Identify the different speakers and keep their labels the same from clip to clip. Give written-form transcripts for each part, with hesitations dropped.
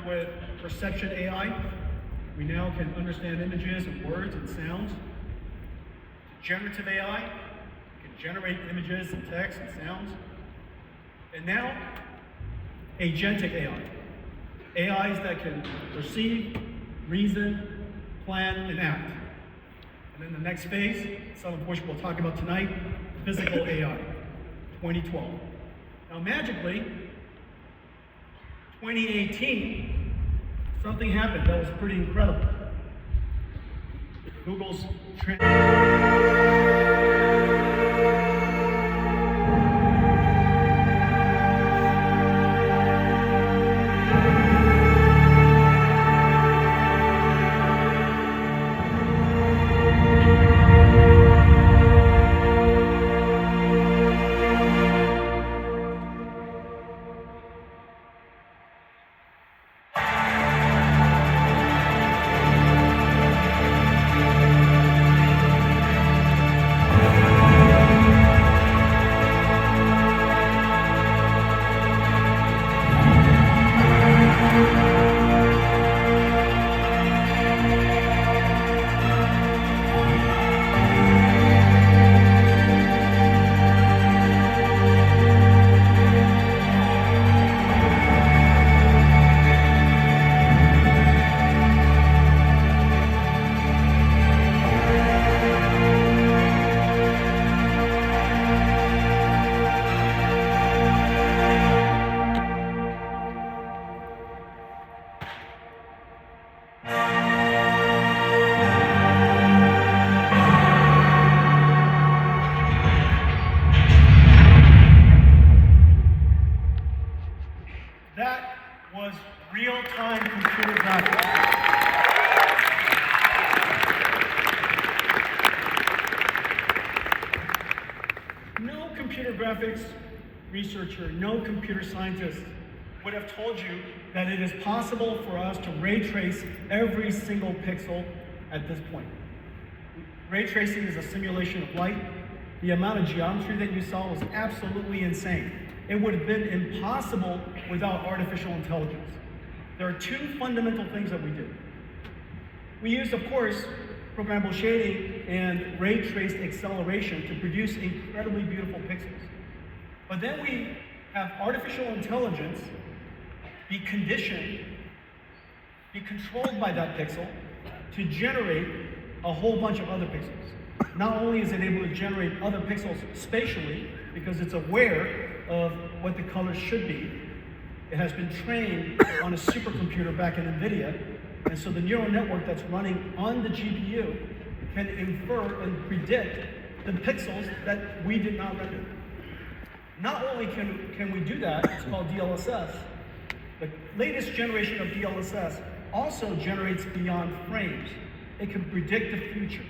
Speaker 1: with perception AI. We now can understand images and words and sounds. Generative AI can generate images and text and sounds. And now, agentic AI. AIs that can perceive, reason, plan, and act. And then the next phase, some of which we'll talk about tonight, physical AI, 2012. Now magically, 2018, something happened that was pretty incredible. Google's that was real-time computer graphics. No computer graphics researcher, no computer scientist would have told you that it is possible for us to ray trace every single pixel at this point. Ray tracing is a simulation of light. The amount of geometry that you saw was absolutely insane. It would have been impossible without artificial intelligence. There are two fundamental things that we do. We use, of course, programmable shading and ray traced acceleration to produce incredibly beautiful pixels. But then we have artificial intelligence be conditioned, be controlled by that pixel to generate a whole bunch of other pixels. Not only is it able to generate other pixels spatially, because it's aware of what the colors should be, it has been trained on a supercomputer back in NVIDIA, and so the neural network that's running on the GPU can infer and predict the pixels that we did not render. Not only can we do that, it's called DLSS, the latest generation of DLSS also generates beyond frames. It can predict the future,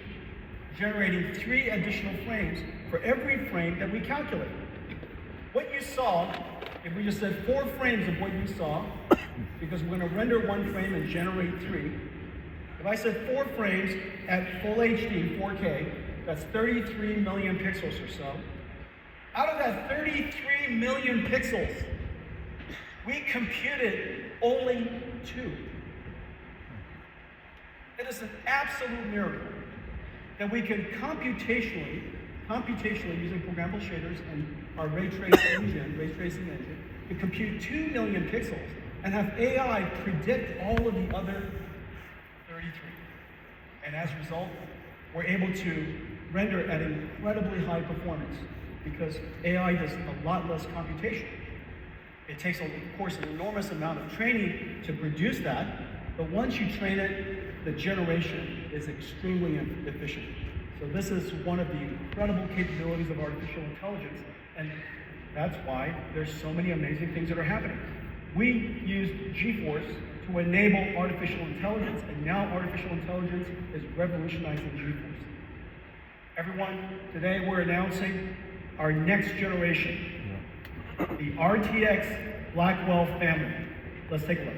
Speaker 1: generating 3 additional frames for every frame that we calculate. What you saw, if we just said 4 frames of what you saw, because we're going to render 1 frame and generate 3. If I said 4 frames at full HD, 4K, that's 33 million pixels or so. Out of that 33 million pixels, we computed only 2. It is an absolute miracle that we can computationally using programmable shaders and our ray tracing engine, to compute 2 million pixels and have AI predict all of the other 33. And as a result, we're able to render at incredibly high performance because AI does a lot less computation. It takes, of course, an enormous amount of training to produce that, but once you train it, the generation is extremely efficient. So this is one of the incredible capabilities of artificial intelligence, and that's why there's so many amazing things that are happening. We used GeForce to enable artificial intelligence, and now artificial intelligence is revolutionizing GeForce. Everyone, today we're announcing our next generation, the RTX Blackwell family. Let's take a look.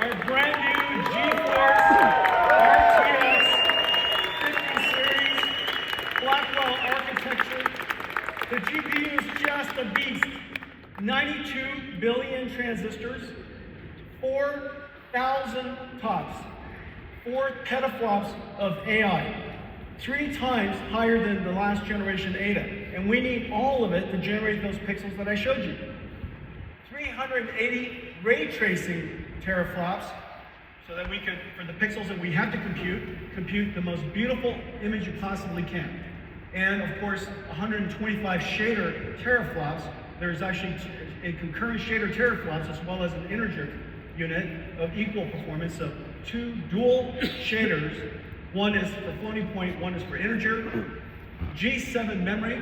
Speaker 1: our brand new GeForce RTX 50 series Blackwell architecture. The GPU is just a beast. 92 billion transistors, 4,000 TOPS, 4 petaflops of AI, 3 times higher than the last generation Ada. And we need all of it to generate those pixels that I showed you. 380 ray tracing teraflops, so that we could, for the pixels that we have to compute the most beautiful image you possibly can. And of course, 125 shader teraflops. There's actually a concurrent shader teraflops as well as an integer unit of equal performance. So 2 dual shaders. One is for floating point, one is for integer. G7 memory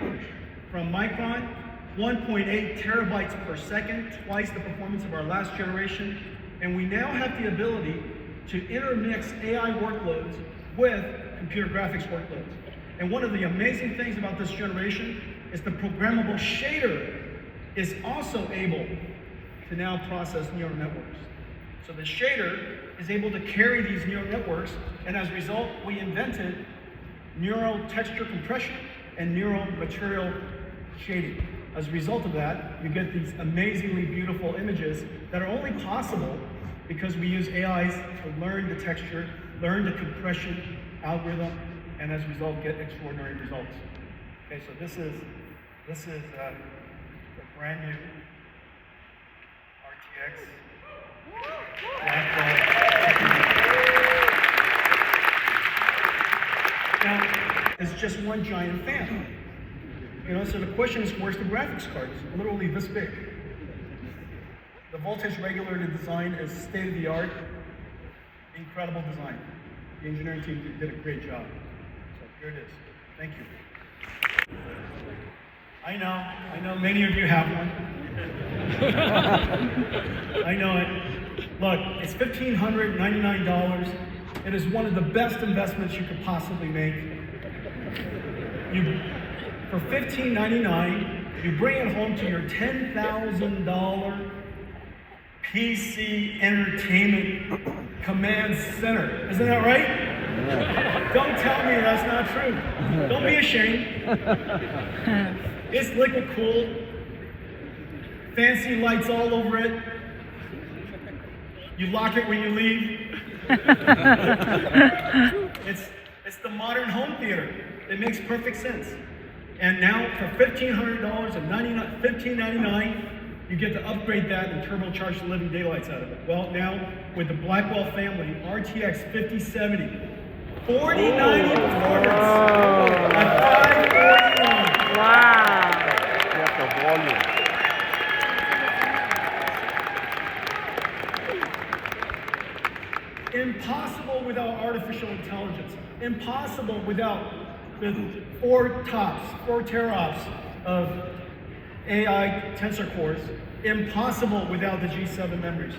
Speaker 1: from Micron, 1.8 terabytes per second, twice the performance of our last generation. And we now have the ability to intermix AI workloads with computer graphics workloads. And one of the amazing things about this generation is the programmable shader is also able to now process neural networks. So the shader is able to carry these neural networks, and as a result, we invented neural texture compression and neural material shading. As a result of that, you get these amazingly beautiful images that are only possible because we use AIs to learn the texture, learn the compression algorithm, and as a result, get extraordinary results. Okay, so this is the brand new RTX Blackwell. Now, it's just one giant fan. You know, so the question is, where's the graphics card? It's literally this big. The voltage regulator design is state-of-the-art, incredible design. The engineering team did a great job. So here it is. Thank you. I know many of you have one. I know it. Look, it's $1,599. It is one of the best investments you could possibly make. For $1,599, you bring it home to your $10,000 PC entertainment command center. Isn't that right? Yeah. Don't tell me that's not true. Don't be ashamed. It's liquid cooled, fancy lights all over it. You lock it when you leave. It's the modern home theater. It makes perfect sense. And now for $1,500 and $1,599, you get to upgrade that and turbocharge the living daylights out of it. Well, now with the Blackwell family, RTX 5070, 4090 performance at 549.
Speaker 2: Wow. That's the volume.
Speaker 1: Impossible without artificial intelligence. Impossible without the 4 TOPS, 4 teraops of AI tensor cores. Impossible without the G7 memories.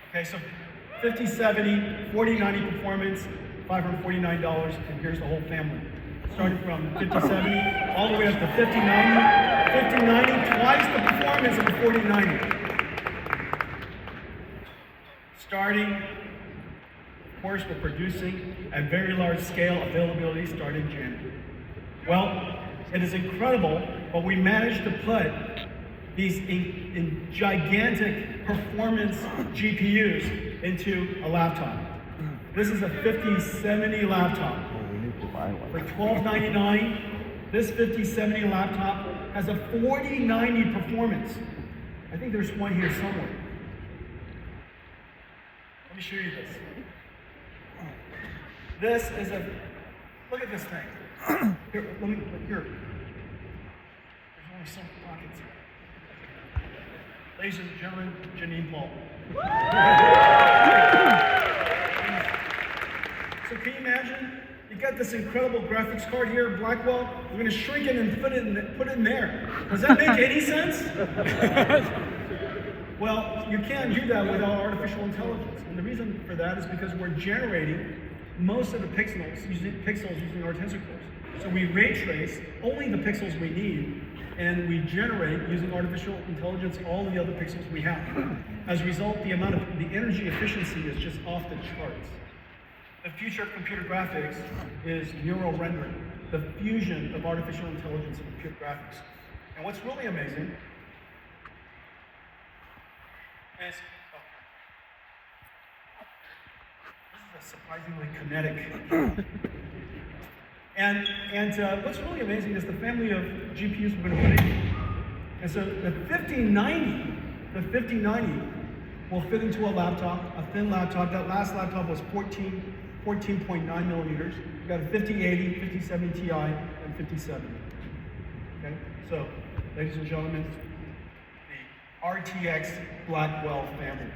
Speaker 1: Okay, so 5070, 4090 performance, $549, and here's the whole family. Starting from 5070 all the way up to 5090, 5090, twice the performance of the 4090. Starting, of course, we're producing at very large scale, availability starting January. Well, it is incredible, but we managed to put these in gigantic performance GPUs into a laptop. This is a 5070 laptop. For $1,299, this 5070 laptop has a 4090 performance. I think there's one here somewhere. Let me show you this. This is a, look at this thing. Here, here. There's only some pockets. Ladies and gentlemen, Janine Paul. So can you imagine? You got this incredible graphics card here, Blackwell. We're going to shrink it and put it in there. Does that make any sense? Well, you can't do that without artificial intelligence. And the reason for that is because we're generating most of the pixels using our tensor cores. So we ray trace only the pixels we need, and we generate, using artificial intelligence, all the other pixels we have. As a result, the energy efficiency is just off the charts. The future of computer graphics is neural rendering, the fusion of artificial intelligence and computer graphics. And what's really amazing is, this is a surprisingly kinetic. And what's really amazing is the family of GPUs we're going to put in. And so the 5090 will fit into a laptop, a thin laptop. That last laptop was 14.9 millimeters. We've got a 5080, 5070 Ti, and 5070. Okay? So, ladies and gentlemen, the RTX Blackwell family.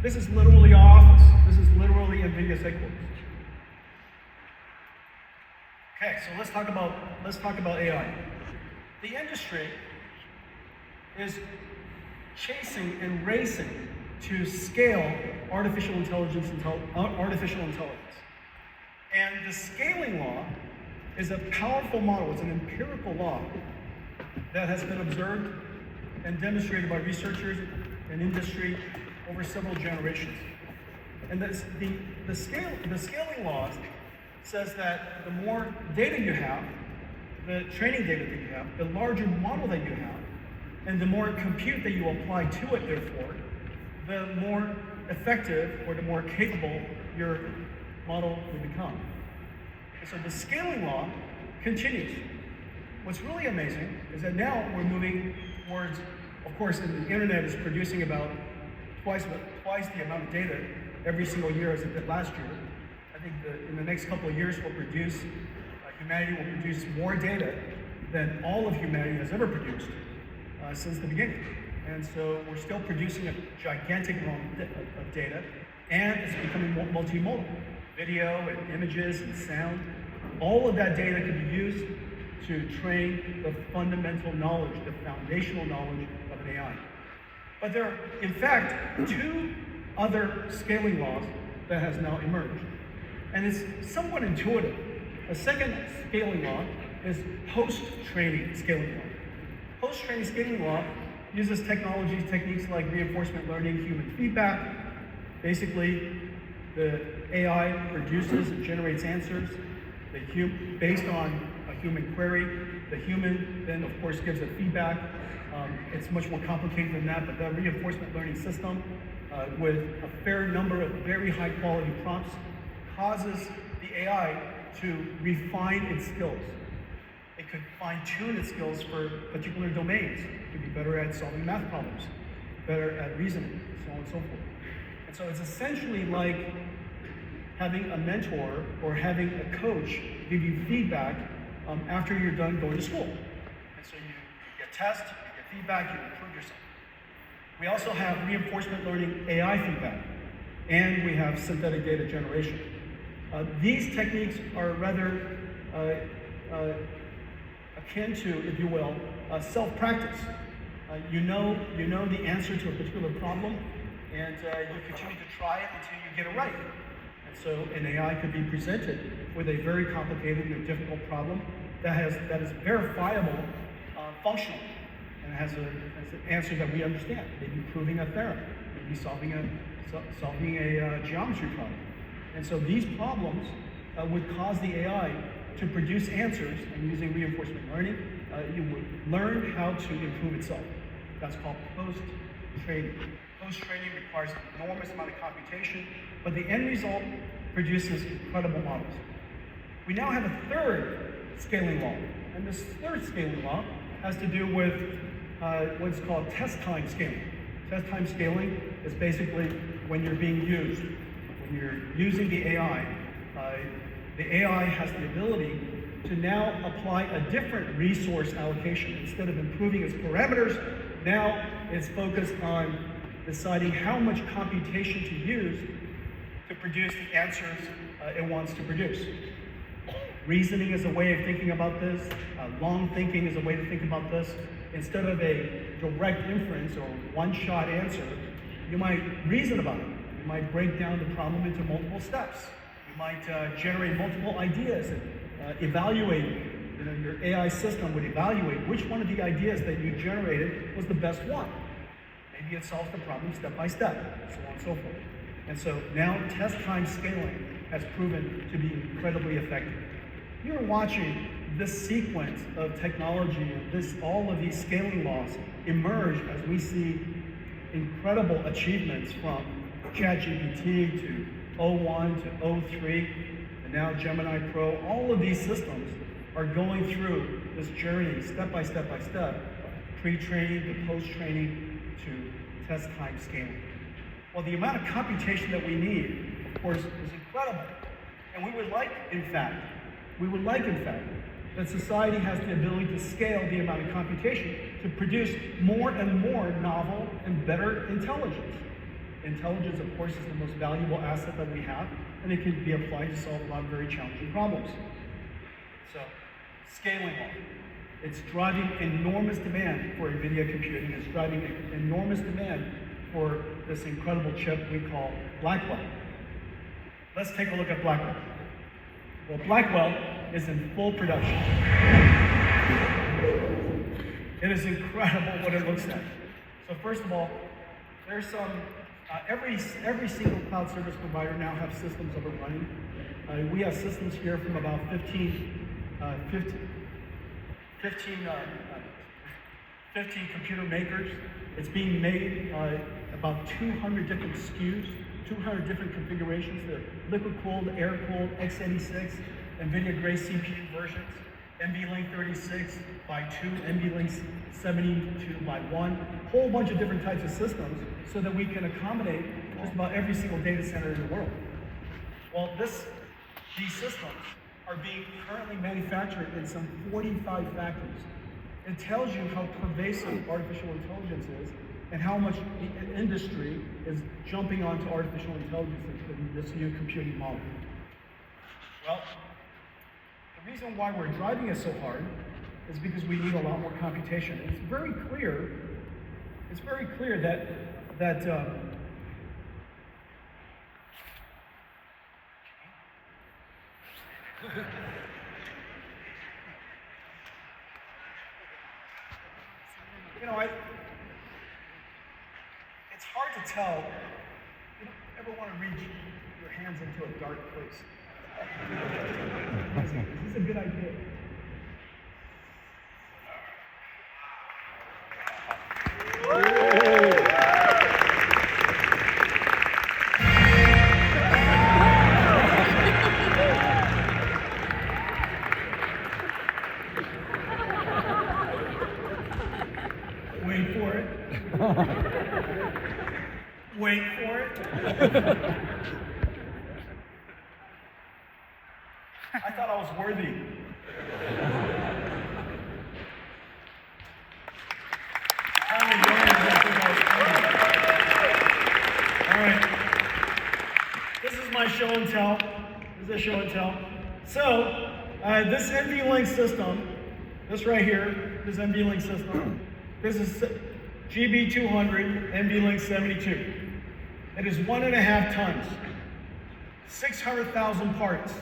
Speaker 1: This is literally our office. This is literally NVIDIA's headquarters. Okay, so let's talk about AI. The industry is chasing and racing to scale artificial intelligence. And the scaling law is a powerful model. It's an empirical law that has been observed and demonstrated by researchers and industry over several generations. And the scaling law says that the more data you have, the training data that you have, the larger model that you have, and the more compute that you apply to it, therefore, the more effective or the more capable your model will become. And so the scaling law continues. What's really amazing is that now we're moving towards, of course, the internet is producing about twice the amount of data every single year as it did last year. I think in the next couple of years humanity will produce more data than all of humanity has ever produced since the beginning. And so we're still producing a gigantic amount of data, and it's becoming multimodal. Video and images and sound, all of that data can be used to train the fundamental knowledge, the foundational knowledge of an AI. But there are, in fact, two other scaling laws that has now emerged. And it's somewhat intuitive. A second scaling law is post-training scaling law. Post-training scaling law uses techniques like reinforcement learning, human feedback. Basically, the AI produces and generates answers based on a human query. The human then, of course, gives a feedback. It's much more complicated than that, but that reinforcement learning system with a fair number of very high quality prompts causes the AI to refine its skills. It could fine-tune its skills for particular domains. It could be better at solving math problems, better at reasoning, so on and so forth. And so it's essentially like having a mentor or having a coach give you feedback after you're done going to school. And so you get tests, you get feedback, you improve yourself. We also have reinforcement learning AI feedback, and we have synthetic data generation. These techniques are rather akin to, if you will, self-practice. You know the answer to a particular problem, and you continue to try it until you get it right. And so an AI could be presented with a very complicated and difficult problem that is verifiable functionally, and has an answer that we understand. Maybe proving a theorem, maybe solving a geometry problem. And so these problems would cause the AI to produce answers, and using reinforcement learning, you would learn how to improve itself. That's called post-training. Post-training requires an enormous amount of computation, but the end result produces incredible models. We now have a third scaling law, and this third scaling law has to do with what's called test time scaling. Test time scaling is basically when you're being used. When you're using the AI has the ability to now apply a different resource allocation. Instead of improving its parameters, now it's focused on deciding how much computation to use to produce the answers it wants to produce. Reasoning is a way of thinking about this. Long thinking is a way to think about this. Instead of a direct inference or one-shot answer, You might reason about it. You might break down the problem into multiple steps. You might generate multiple ideas and evaluate. Your AI system would evaluate which one of the ideas that you generated was the best one. Maybe it solves the problem step by step, so on and so forth. And so now test time scaling has proven to be incredibly effective. You're watching this sequence of technology and all of these scaling laws emerge as we see incredible achievements from ChatGPT to O1 to O3, and now Gemini Pro. All of these systems are going through this journey step by step, pre-training to post-training to test time scaling. Well, the amount of computation that we need, of course, is incredible. And we would like, in fact, that society has the ability to scale the amount of computation to produce more and more novel and better intelligence. Intelligence, of course, is the most valuable asset that we have, and it can be applied to solve a lot of very challenging problems. So, scaling law. It's driving enormous demand for NVIDIA computing. It's driving enormous demand for this incredible chip we call Blackwell. Let's take a look at Blackwell. Well, Blackwell is in full production. It is incredible what it looks like. So first of all, there's some, every single cloud service provider now have systems up and running. We have systems here from about 15 computer makers. It's being made about 200 different SKUs, 200 different configurations. They're liquid-cooled, air-cooled, x86, NVIDIA Grace CPU versions, NVLink 36 by 2, NVLink 72 by 1, a whole bunch of different types of systems so that we can accommodate just about every single data center in the world. Well, these systems are being currently manufactured in some 45 factories. It tells you how pervasive artificial intelligence is and how much the industry is jumping onto artificial intelligence in this new computing model. Well, the reason why we're driving it so hard is because we need a lot more computation. It's very clear that it's hard to tell. You don't ever want to reach your hands into a dark place. Is this a good idea? Wait for it. Wait for it. I thought I was worthy. All right. This is my show and tell. This is a show and tell. So, this NVLink system, this right here, this NVLink system, this is GB200 NVLink 72. It is 1.5 tons, 600,000 parts,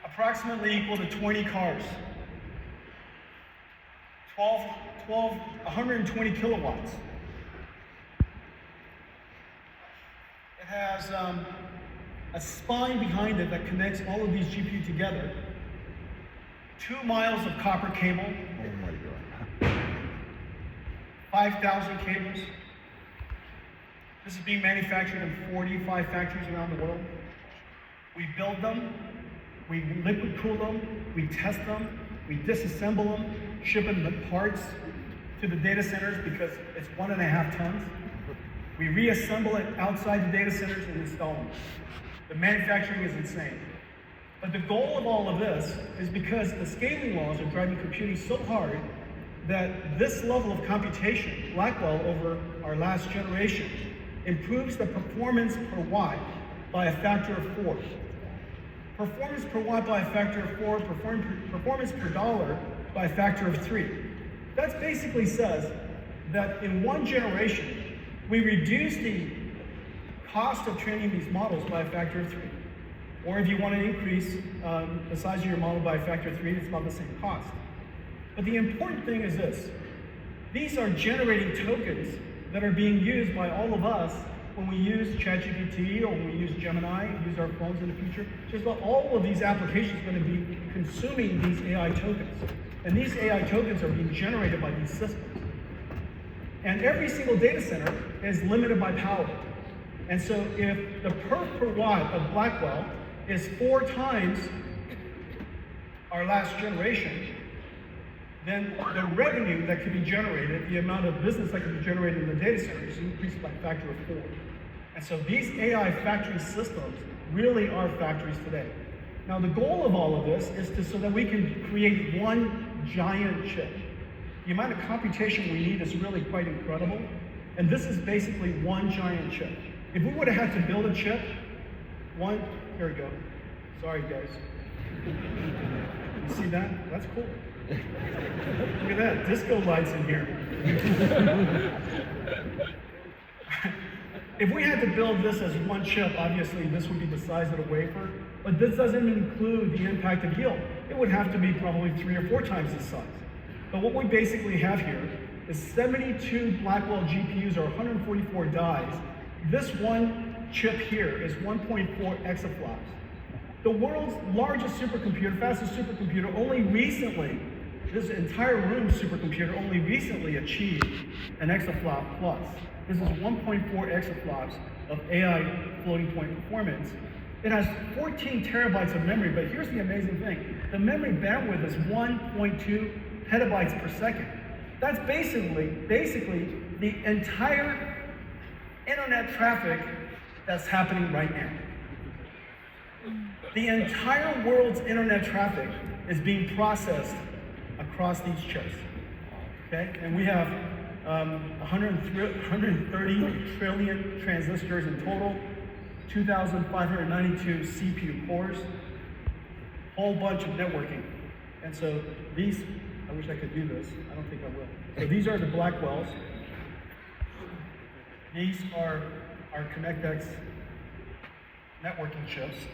Speaker 1: approximately equal to 20 cars, 120 kilowatts. It has a spine behind it that connects all of these GPU together, 2 miles of copper cable,
Speaker 2: Oh my God.
Speaker 1: 5,000 cables. This is being manufactured in 45 factories around the world. We build them, we liquid cool them, we test them, we disassemble them, ship them the parts to the data centers because it's 1.5 tons. We reassemble it outside the data centers and install them. The manufacturing is insane. But the goal of all of this is because the scaling laws are driving computing so hard that this level of computation, Blackwell over our last generation, improves the performance per watt by a factor of 4. Performance per watt by a factor of 4, performance per dollar by a factor of 3. That basically says that in one generation, we reduce the cost of training these models by a factor of 3. Or if you want to increase the size of your model by a factor of 3, it's about the same cost. But the important thing is this. These are generating tokens that are being used by all of us when we use ChatGPT or when we use Gemini, use our phones in the future. Just about all of these applications are going to be consuming these AI tokens. And these AI tokens are being generated by these systems. And every single data center is limited by power. And so if the perf per watt of Blackwell is 4 times our last generation, then the revenue that can be generated, the amount of business that can be generated in the data center is increased by a factor of 4. And so these AI factory systems really are factories today. Now the goal of all of this is so that we can create one giant chip. The amount of computation we need is really quite incredible. And this is basically one giant chip. If we would have had to build a chip, here we go. Sorry guys. You see that? That's cool. Look at that, disco lights in here. If we had to build this as one chip, obviously this would be the size of the wafer, but this doesn't include the impact of yield. It would have to be probably 3 or 4 times this size. But what we basically have here is 72 Blackwell GPUs or 144 dies. This one chip here is 1.4 exaflops. The world's largest supercomputer, fastest supercomputer, only recently, this entire room supercomputer only recently achieved an exaflop plus. This is 1.4 exaflops of AI floating point performance. It has 14 terabytes of memory, but here's the amazing thing. The memory bandwidth is 1.2 petabytes per second. That's basically the entire internet traffic that's happening right now. The entire world's internet traffic is being processed across these chips, okay? And we have 130 trillion transistors in total, 2,592 CPU cores, whole bunch of networking. And so these, I wish I could do this, I don't think I will. So these are the Blackwells. These are our ConnectX networking chips.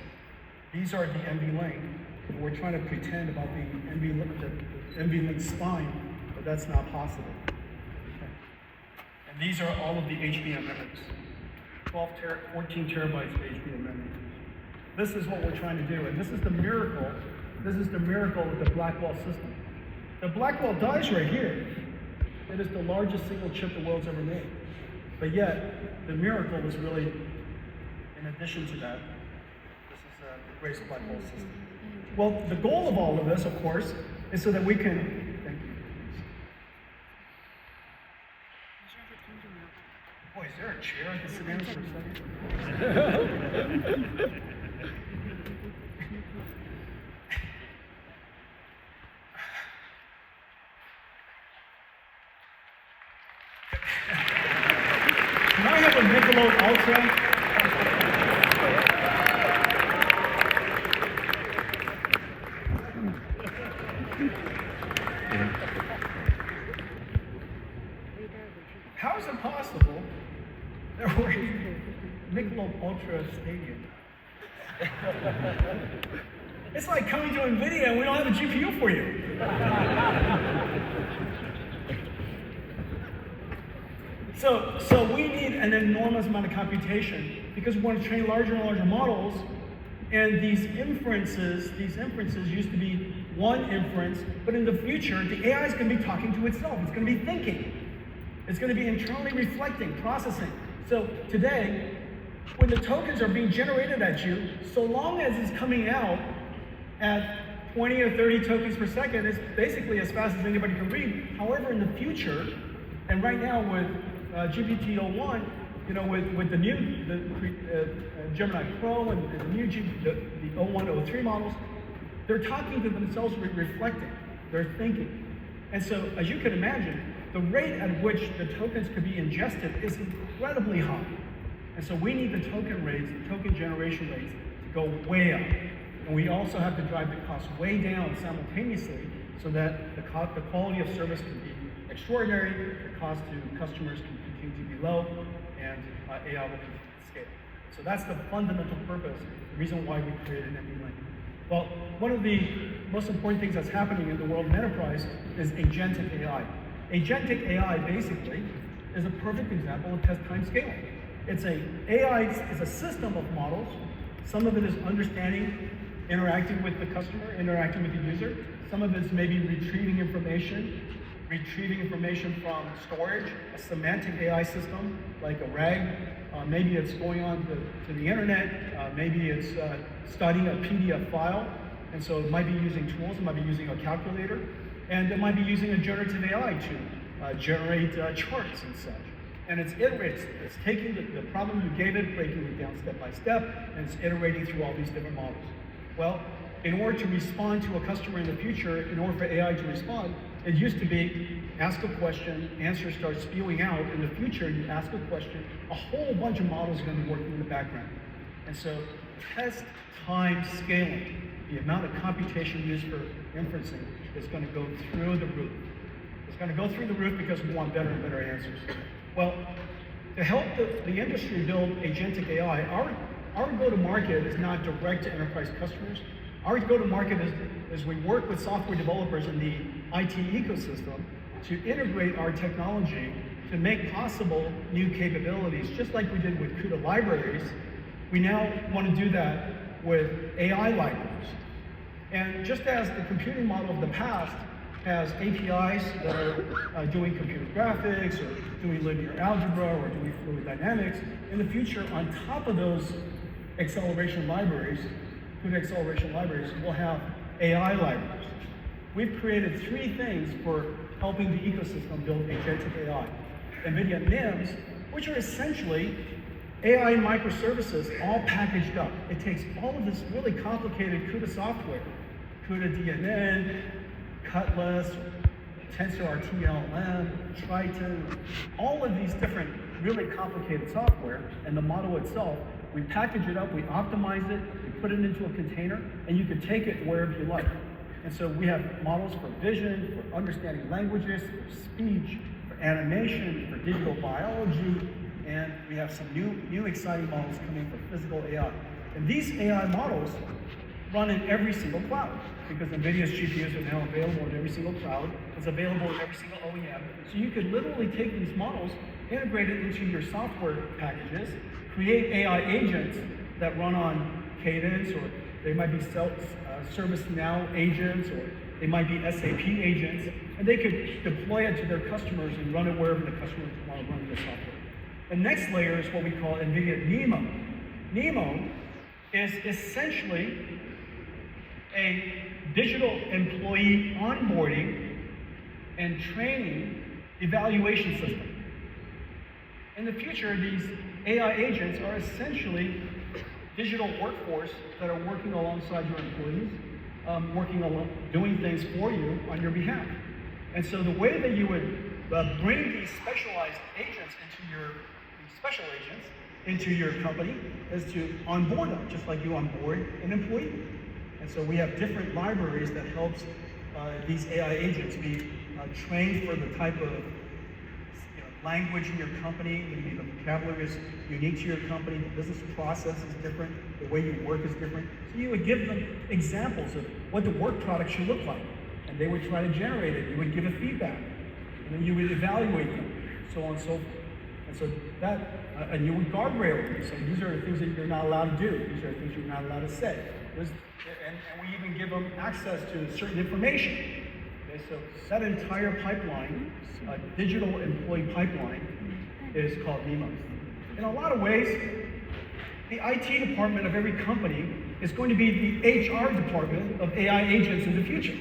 Speaker 1: These are the NVLink. We're trying to pretend about the NVLink spine, but that's not possible. Okay. And these are all of the HBM memories. 14 terabytes of HBM memory. This is what we're trying to do, and this is the miracle. This is the miracle of the Blackwell system. The Blackwell dies right here. It is the largest single chip the world's ever made. But yet, the miracle was really, in addition to that, this is the Grace Blackwell system. Well, the goal of all of this, of course, is so that we can, thank you. Boy, is there a chair I can sit down for a second? Can I have a Michelob Ultra? How is it possible that we're in Michelob Ultra Stadium? It's like coming to NVIDIA and we don't have a GPU for you. So we need an enormous amount of computation because we want to train larger and larger models. And these inferences used to be one inference, but in the future, the AI is going to be talking to itself. It's going to be thinking. It's going to be internally reflecting, processing. So today, when the tokens are being generated at you, so long as it's coming out at 20 or 30 tokens per second, it's basically as fast as anybody can read. However, in the future, and right now with GPT-01, you know, with the new Gemini Pro and the new the 01, 03 models, they're talking to themselves, reflecting, they're thinking. And so, as you can imagine, the rate at which the tokens could be ingested is incredibly high. And so we need the token rates, the token generation rates, to go way up. And we also have to drive the cost way down simultaneously so that the quality of service can be extraordinary, the cost to customers can continue to be low, and AI will scale. So that's the fundamental purpose, the reason why we created NVLink. Well, one of the most important things that's happening in the world of enterprise is agentic AI. Agentic AI basically is a perfect example of test time scaling. AI is a system of models. Some of it is understanding, interacting with the customer, interacting with the user. Some of it's maybe retrieving information from storage, a semantic AI system like a RAG. Maybe it's going on to the internet. Maybe it's studying a PDF file. And so it might be using tools, it might be using a calculator, and it might be using a generative AI to generate charts and such. And it's iterating. It's taking the problem you gave it, breaking it down step by step, and it's iterating through all these different models. Well, in order to respond to a customer in the future, in order for AI to respond, it used to be ask a question, answer starts spewing out. In the future, you ask a question, a whole bunch of models are going to be working in the background. And so test time scaling, the amount of computation used for inferencing is going to go through the roof. It's going to go through the roof because we want better and better answers. Well, to help the industry build agentic AI, our go-to-market is not direct to enterprise customers. Our go-to-market is we work with software developers in the IT ecosystem to integrate our technology to make possible new capabilities, just like we did with CUDA libraries. We now want to do that with AI libraries. And just as the computing model of the past has APIs that are doing computer graphics or doing linear algebra or doing fluid dynamics, in the future, on top of those acceleration libraries, CUDA acceleration libraries, we'll have AI libraries. We've created 3 things for helping the ecosystem build agentic AI. NVIDIA NIMs, which are essentially AI microservices all packaged up. It takes all of this really complicated CUDA software, CUDA DNN, Cutlass, TensorRT-LLM, Triton, all of these different really complicated software, and the model itself, we package it up, we optimize it, we put it into a container, and you can take it wherever you like. And so we have models for vision, for understanding languages, for speech, for animation, for digital biology, and we have some new exciting models coming for physical AI. And these AI models run in every single cloud, because NVIDIA's GPUs are now available in every single cloud. It's available in every single OEM. So you could literally take these models, integrate it into your software packages, create AI agents that run on Cadence, or they might be ServiceNow agents, or they might be SAP agents, and they could deploy it to their customers and run it wherever the customers want to run the software. The next layer is what we call NVIDIA NeMo. NeMo is essentially a digital employee onboarding and training evaluation system. In the future, these AI agents are essentially digital workforce that are working alongside your employees, doing things for you on your behalf. And so the way that you would bring these specialized agents into your company is to onboard them, just like you onboard an employee. And so we have different libraries that helps these AI agents be trained for the type of language in your company. Maybe the vocabulary is unique to your company, the business process is different, the way you work is different. So you would give them examples of what the work product should look like, and they would try to generate it. You would give it feedback, and then you would evaluate them, so on and so forth. And so that, and you would guardrail them. So these are the things that you're not allowed to do. These are the things you're not allowed to say. And we even give them access to certain information. Okay, so that entire pipeline, digital employee pipeline, is called NeMo. In a lot of ways, the IT department of every company is going to be the HR department of AI agents in the future.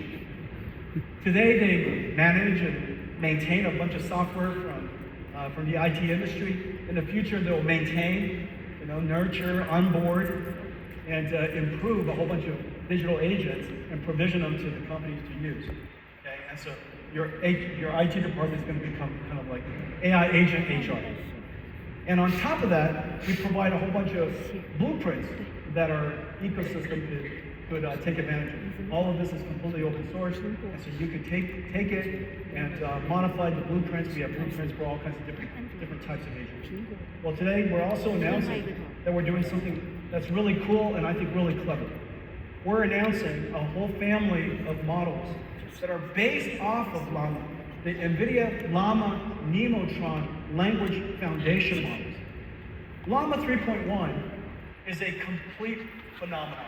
Speaker 1: Today, they manage and maintain a bunch of software from the IT industry. In the future, they'll maintain, nurture, onboard, and improve a whole bunch of digital agents and provision them to the companies to use. Okay, and so your IT department is going to become kind of like AI agent HR. And on top of that, we provide a whole bunch of blueprints that our ecosystem could take advantage of. All of this is completely open source, and so you could take it and modify the blueprints. We have blueprints for all kinds of different different types of agents. Well, today we're also announcing that we're doing something that's really cool and I think really clever. We're announcing a whole family of models that are based off of Llama, the NVIDIA Llama Nemotron language foundation models. Llama 3.1 is a complete phenomenon.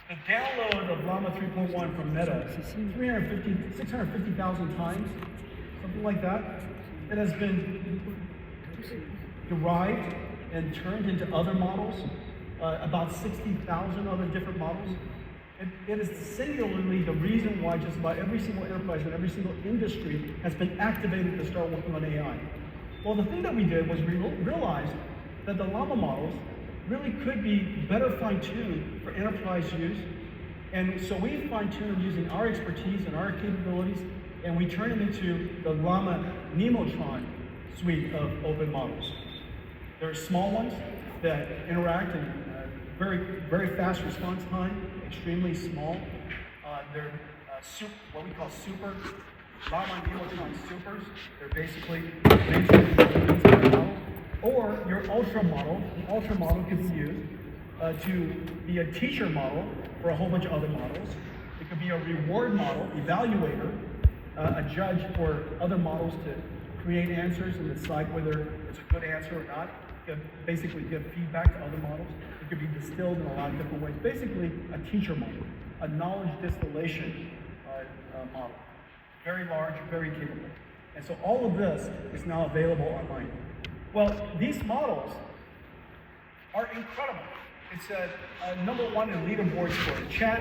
Speaker 1: The download of Llama 3.1 from Meta, 650,000 times, something like that. It has been derived and turned into other models, about 60,000 other different models. It is singularly the reason why just about every single enterprise and every single industry has been activated to start working on AI. Well, the thing that we did was we realized that the Llama models really could be better fine-tuned for enterprise use. And so we fine-tuned using our expertise and our capabilities, and we turned them into the Llama Nemotron suite of open models. There are small ones that interact in very fast response time, extremely small. They're what we call super, Llama Nemotron supers. They're basically models. Or your ultra model. The ultra model could be used to be a teacher model for a whole bunch of other models. It could be a reward model, evaluator, a judge for other models to create answers and decide whether it's a good answer or not. Basically give feedback to other models. It could be distilled in a lot of different ways. Basically, a teacher model, a knowledge distillation model. Very large, very capable. And so all of this is now available online. Well, these models are incredible. It's number one in leaderboards for chat,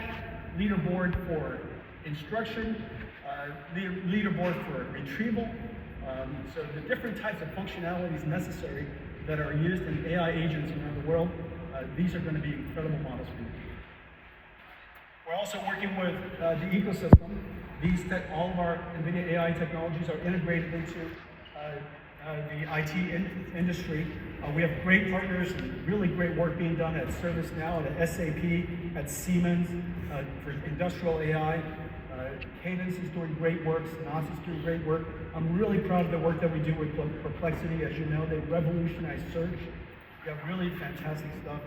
Speaker 1: leaderboard for instruction, leaderboard for retrieval. So the different types of functionalities necessary that are used in AI agents around the world, these are going to be incredible models for you. We're also working with the ecosystem. All of our NVIDIA AI technologies are integrated into the IT industry. We have great partners and really great work being done at ServiceNow, at SAP, at Siemens, for industrial AI. Cadence is doing great work, Synopsys is doing great work. I'm really proud of the work that we do with Perplexity. As you know, they revolutionized search. We have really fantastic stuff.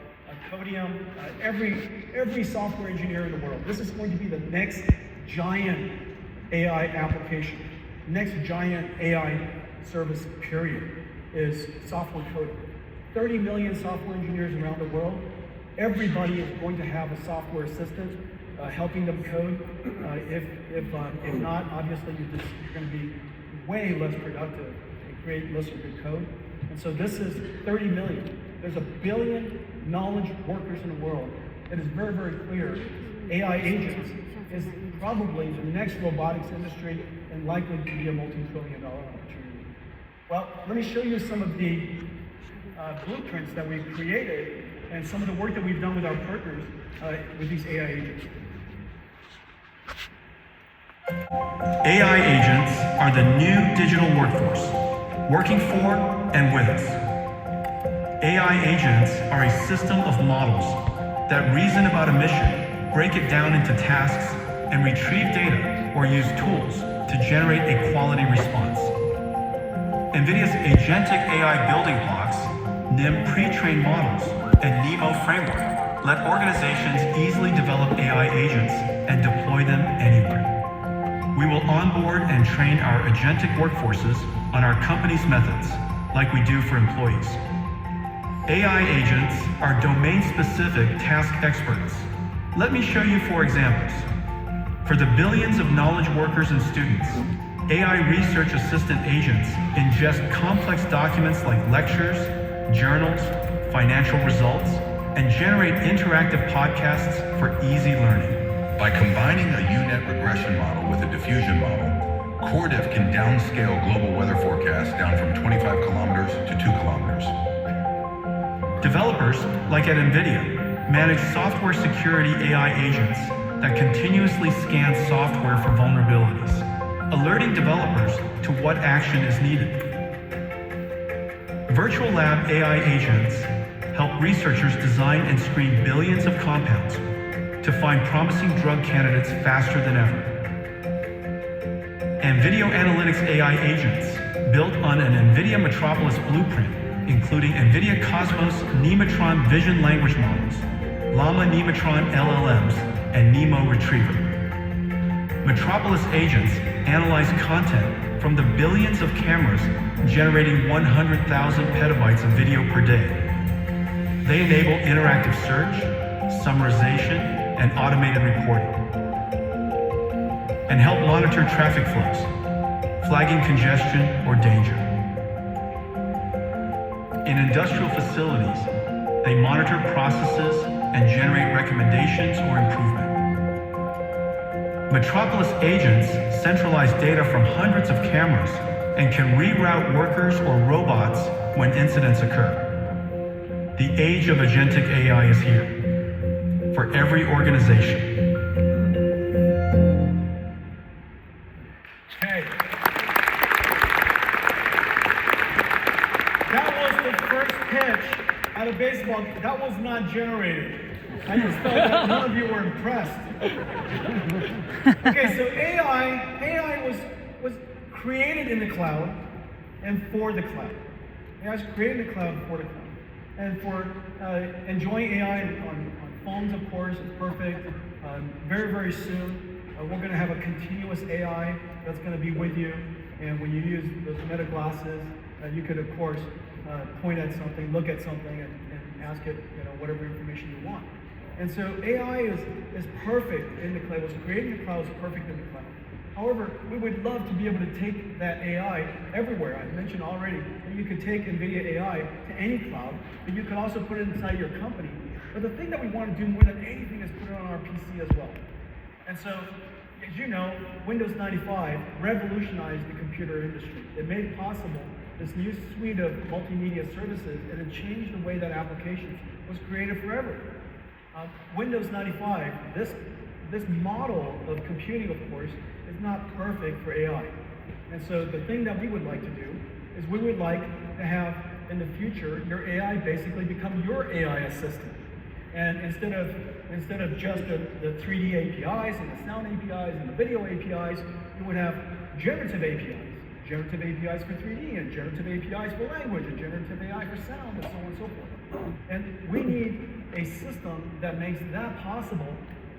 Speaker 1: Codium, every software engineer in the world. This is going to be the next giant AI application, next giant AI service, period, is software coding. 30 million software engineers around the world. Everybody is going to have a software assistant helping them code. If not, obviously you're going to be way less productive and create less of good code. And so this is 30 million. There's 1 billion knowledge workers in the world. It is very, very clear AI agents is probably the next robotics industry and likely to be a multi-trillion-dollar opportunity. Well, let me show you some of the blueprints that we've created and some of the work that we've done with our partners with these AI agents.
Speaker 3: AI agents are the new digital workforce, working for and with us. AI agents are a system of models that reason about a mission, break it down into tasks, and retrieve data or use tools to generate a quality response. NVIDIA's agentic AI building blocks, NIM pre-trained models, and NeMo framework let organizations easily develop AI agents and deploy them anywhere. We will onboard and train our agentic workforces on our company's methods, like we do for employees. AI agents are domain-specific task experts. Let me show you 4 examples. For the billions of knowledge workers and students, AI research assistant agents ingest complex documents like lectures, journals, financial results, and generate interactive podcasts for easy learning.
Speaker 4: By combining a UNet regression model with a diffusion model, CoreDiff can downscale global weather forecasts down from 25 kilometers to 2 kilometers.
Speaker 3: Developers, like at NVIDIA, manage software security AI agents that continuously scan software for vulnerabilities, alerting developers to what action is needed. Virtual Lab AI agents help researchers design and screen billions of compounds to find promising drug candidates faster than ever. And Video Analytics AI agents built on an NVIDIA Metropolis blueprint, including NVIDIA Cosmos Nematron Vision Language Models, Llama Nematron LLMs, and NeMo Retriever. Metropolis agents analyze content from the billions of cameras generating 100,000 petabytes of video per day. They enable interactive search, summarization, and automated reporting, and help monitor traffic flows, flagging congestion or danger. In industrial facilities, they monitor processes and generate recommendations or improvement. Metropolis agents centralize data from hundreds of cameras and can reroute workers or robots when incidents occur. The age of agentic AI is here for every organization.
Speaker 1: Okay. That was the first pitch at a baseball game. That was not generated. I just felt that none of you were impressed. Okay, so AI was created in the cloud and for the cloud. AI was created in the cloud and for the cloud. And for enjoying AI on phones, of course, is perfect. Very, very soon, we're going to have a continuous AI that's going to be with you. And when you use those Meta glasses, you could, of course, point at something, look at something, and ask it, whatever information you want. And so AI is perfect in the cloud. It was created in the cloud, it's perfect in the cloud. However, we would love to be able to take that AI everywhere. I mentioned already that you could take NVIDIA AI to any cloud, but you could also put it inside your company. But the thing that we want to do more than anything is put it on our PC as well. And so, as you know, Windows 95 revolutionized the computer industry. It made possible this new suite of multimedia services, and it changed the way that applications was created forever. Windows 95, this model of computing, of course, is not perfect for AI. And so the thing that we would like to do is we would like to have, in the future, your AI basically become your AI assistant. And instead of just the 3D APIs and the sound APIs and the video APIs, you would have generative APIs. Generative APIs for 3D, and generative APIs for language, and generative AI for sound, and so on and so forth. And we need a system that makes that possible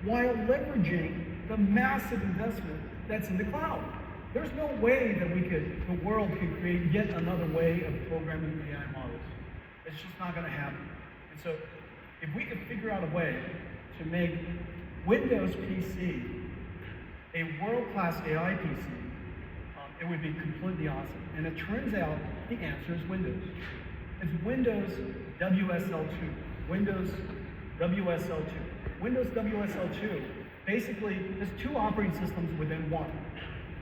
Speaker 1: while leveraging the massive investment that's in the cloud. There's no way that the world could create yet another way of programming AI models. It's just not going to happen. And so, if we could figure out a way to make Windows PC a world-class AI PC, it would be completely awesome. And it turns out the answer is Windows. It's Windows WSL2. Windows WSL2. Windows WSL2 basically is two operating systems within one.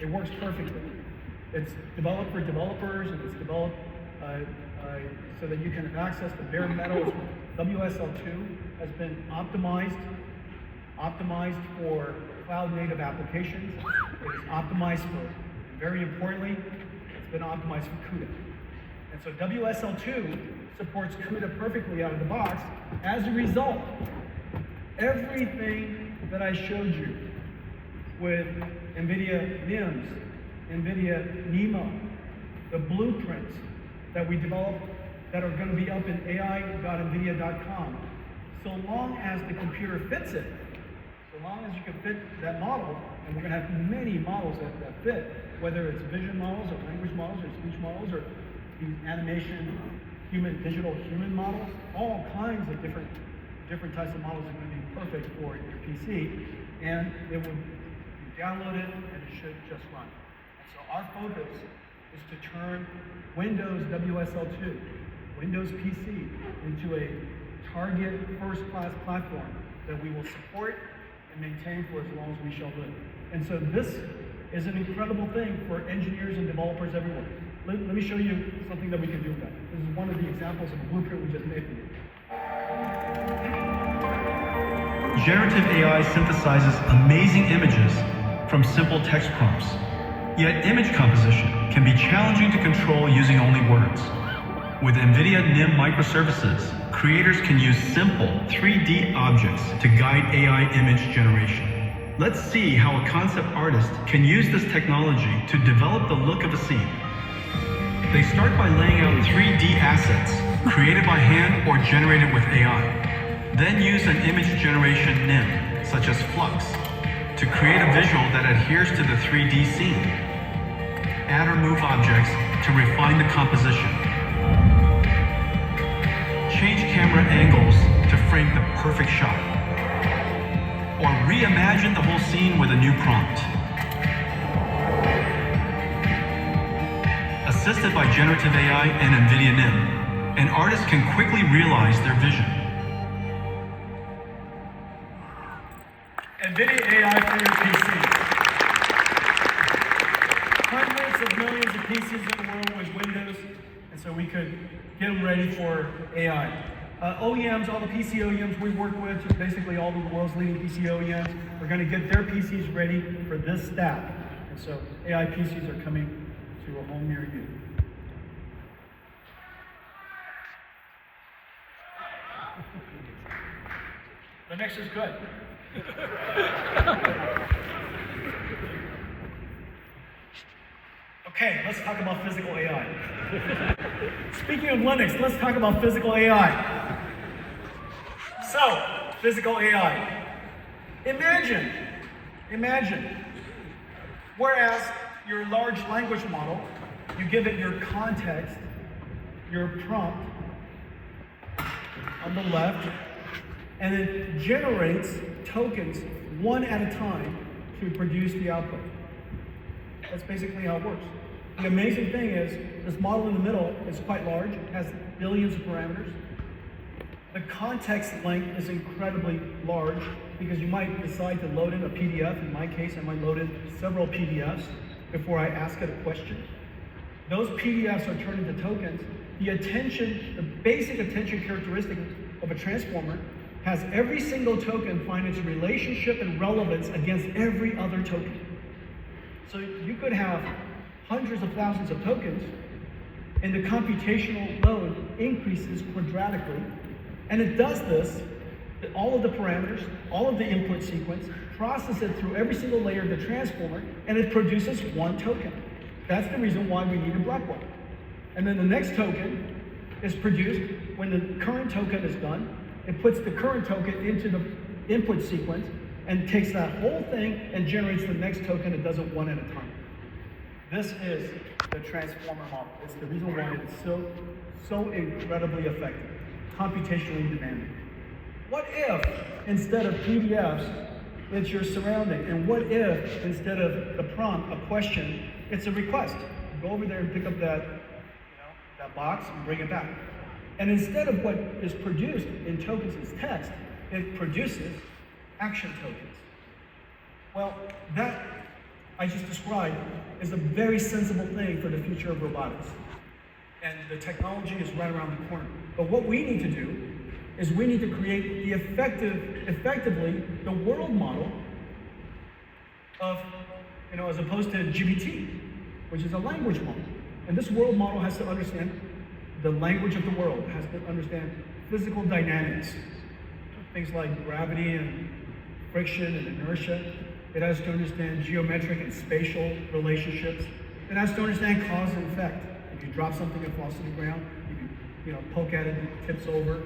Speaker 1: It works perfectly. It's developed for developers, and it's developed so that you can access the bare metal. WSL2 has been optimized for cloud-native applications. It is optimized for, very importantly, it's been optimized for CUDA. And so WSL2 supports CUDA perfectly out of the box. As a result, everything that I showed you with NVIDIA NIMs, NVIDIA NeMo, the blueprints that we developed that are going to be up in ai.nvidia.com, so long as the computer fits it, so long as you can fit that model, and we're going to have many models that fit, whether it's vision models or language models or speech models or these animation, digital human models, all kinds of different types of models are going to be perfect for your PC, and it would download it and it should just run. And so our focus is to turn Windows WSL2, Windows PC, into a target first-class platform that we will support and maintain for as long as we shall live. And so this is an incredible thing for engineers and developers everywhere. Let me show you something that we can do with that. This is one of the examples of a blueprint we just made for you.
Speaker 3: Generative AI synthesizes amazing images from simple text prompts. Yet image composition can be challenging to control using only words. With NVIDIA NIM microservices, creators can use simple 3D objects to guide AI image generation. Let's see how a concept artist can use this technology to develop the look of a scene. They start by laying out 3D assets, created by hand or generated with AI. Then use an image generation NIM, such as Flux, to create a visual that adheres to the 3D scene. Add or move objects to refine the composition. Change camera angles to frame the perfect shot. Or reimagine the whole scene with a new prompt. Assisted by generative AI and NVIDIA NIM, an artist can quickly realize their vision.
Speaker 1: NVIDIA AI for your PCs. Hundreds of millions of PCs in the world with Windows, and so we could get them ready for AI. OEMs, all the PC OEMs we work with, just basically all of the world's leading PC OEMs, are going to get their PCs ready for this stack. And so AI PCs are coming to a home near you. The next is good. Okay, let's talk about physical AI. Speaking of Linux, let's talk about physical AI. So, physical AI. Imagine, whereas your large language model, you give it your context, your prompt on the left, and it generates tokens one at a time to produce the output. That's basically how it works. The amazing thing is, this model in the middle is quite large. It has billions of parameters. The context length is incredibly large because you might decide to load in a PDF. In my case, I might load in several PDFs before I ask it a question. Those PDFs are turned into tokens. The basic attention characteristic of a transformer has every single token find its relationship and relevance against every other token. So you could have hundreds of thousands of tokens, and the computational load increases quadratically. And it does this, all of the parameters, all of the input sequence, process it through every single layer of the transformer, and it produces one token. That's the reason why we need a Blackwell. And then the next token is produced when the current token is done. It puts the current token into the input sequence and takes that whole thing and generates the next token. It does it one at a time. This is the transformer model. It's the reason why it's so incredibly effective, computationally demanding. What if instead of PDFs, it's your surrounding? And what if instead of the prompt, a question, it's a request? Go over there and pick up that box and bring it back. And instead of what is produced in tokens as text, it produces action tokens. Well, that I just described is a very sensible thing for the future of robotics. And the technology is right around the corner. But what we need to do is we need to create the effectively the world model of, as opposed to GPT, which is a language model. And this world model has to understand the language of the world, has to understand physical dynamics, things like gravity and friction and inertia. It has to understand geometric and spatial relationships. It has to understand cause and effect. If you drop something and falls to the ground, you can poke at it and it tips over.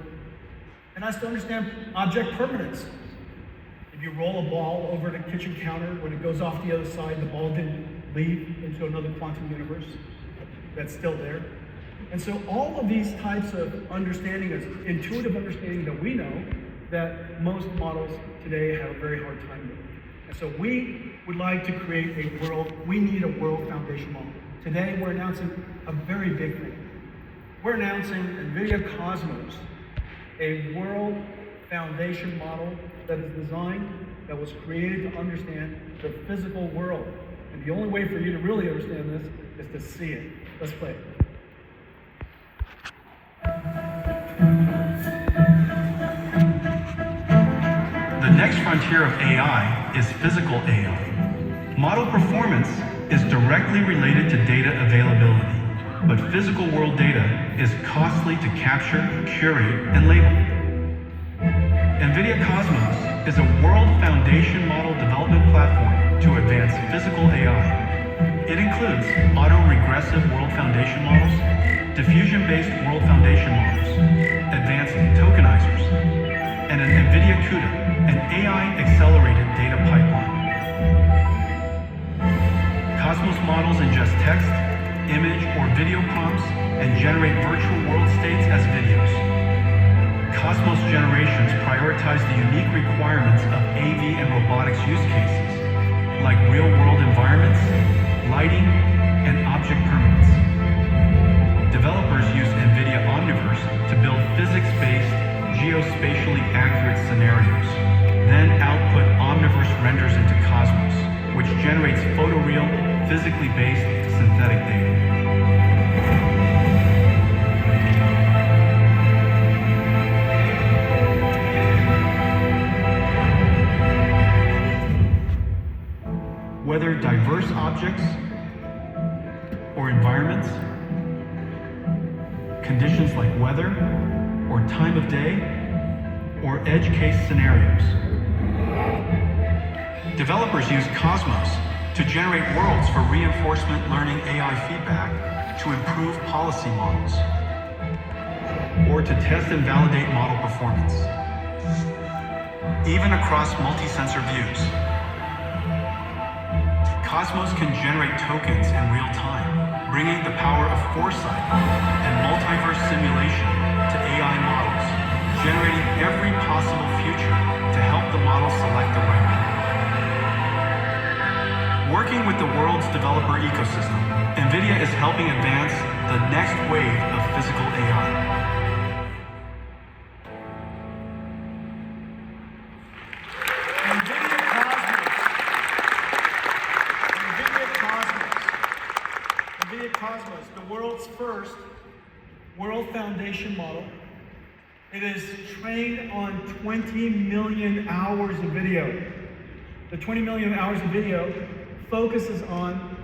Speaker 1: It has to understand object permanence. If you roll a ball over the kitchen counter, when it goes off the other side, the ball didn't leave into another quantum universe. That's still there. And so all of these types of understanding is intuitive understanding that we know that most models today have a very hard time with. And so we would like to create we need a world foundation model. Today we're announcing a very big thing. We're announcing NVIDIA Cosmos, a world foundation model that is designed, that was created to understand the physical world. And the only way for you to really understand this is to see it. Let's play it.
Speaker 3: The next frontier of AI is physical AI. Model performance is directly related to data availability, but physical world data is costly to capture, curate, and label. NVIDIA Cosmos is a world foundation model development platform to advance physical AI. It includes auto-regressive world foundation models, diffusion-based world foundation models, advanced tokenizers, and an NVIDIA CUDA, an AI-accelerated data pipeline. Cosmos models ingest text, image, or video prompts and generate virtual world states as videos. Cosmos generations prioritize the unique requirements of AV and robotics use cases, like real-world environments, lighting, and object permanence. Developers use NVIDIA Omniverse to build physics-based, geospatially accurate scenarios, then output Omniverse renders into Cosmos, which generates photoreal, physically based synthetic data. Whether diverse objects or environments, conditions like weather or time of day, or edge case scenarios. Developers use Cosmos to generate worlds for reinforcement learning AI feedback to improve policy models, or to test and validate model performance. Even across multi-sensor views, Cosmos can generate tokens in real time, bringing the power of foresight and multiverse simulation to AI models, generating every possible future to help the model select the right one. Working with the world's developer ecosystem, NVIDIA is helping advance the next wave of physical AI.
Speaker 1: NVIDIA Cosmos, the world's first world foundation model. It is trained on 20 million hours of video. The 20 million hours of video focuses on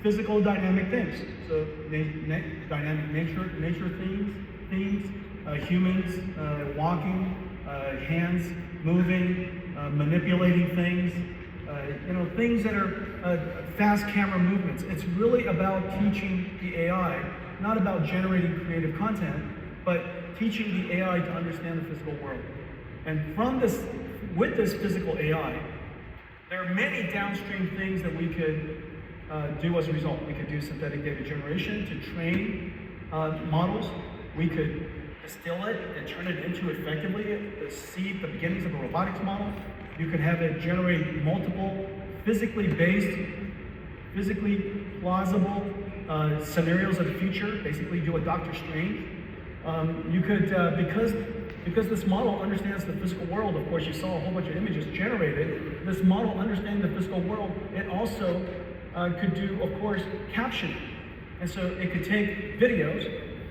Speaker 1: physical dynamic things. So dynamic nature themes, humans walking, hands moving, manipulating things, things that are fast camera movements. It's really about teaching the AI, not about generating creative content, but teaching the AI to understand the physical world. And with this physical AI, there are many downstream things that we could do as a result. We could do synthetic data generation to train models. We could distill it and turn it into effectively the beginnings of a robotics model. You could have it generate multiple physically based, physically plausible scenarios of the future, basically do a Doctor Strange. You could, because this model understands the physical world, of course you saw a whole bunch of images generated, this model understanding the physical world, it also could do, of course, captioning. And so it could take videos,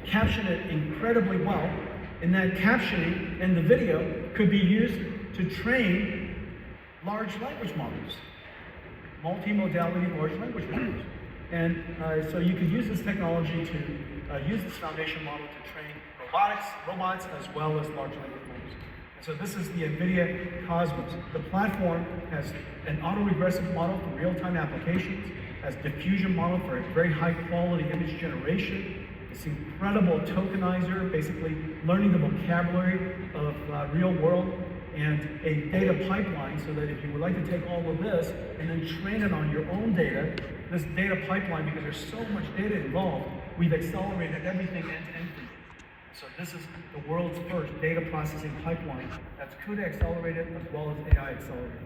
Speaker 1: caption it incredibly well, and that captioning and the video could be used to train large language models, multimodality large language models. And so you could use this technology to use this foundation model to train robots, as well as large language models. And so this is the NVIDIA Cosmos. The platform has an autoregressive model for real-time applications, has diffusion model for very high-quality image generation, this incredible tokenizer, basically learning the vocabulary of real world, and a data pipeline so that if you would like to take all of this and then train it on your own data, this data pipeline, because there's so much data involved, we've accelerated everything end-to-end for you. So this is the world's first data processing pipeline that's CUDA accelerated as well as AI accelerated.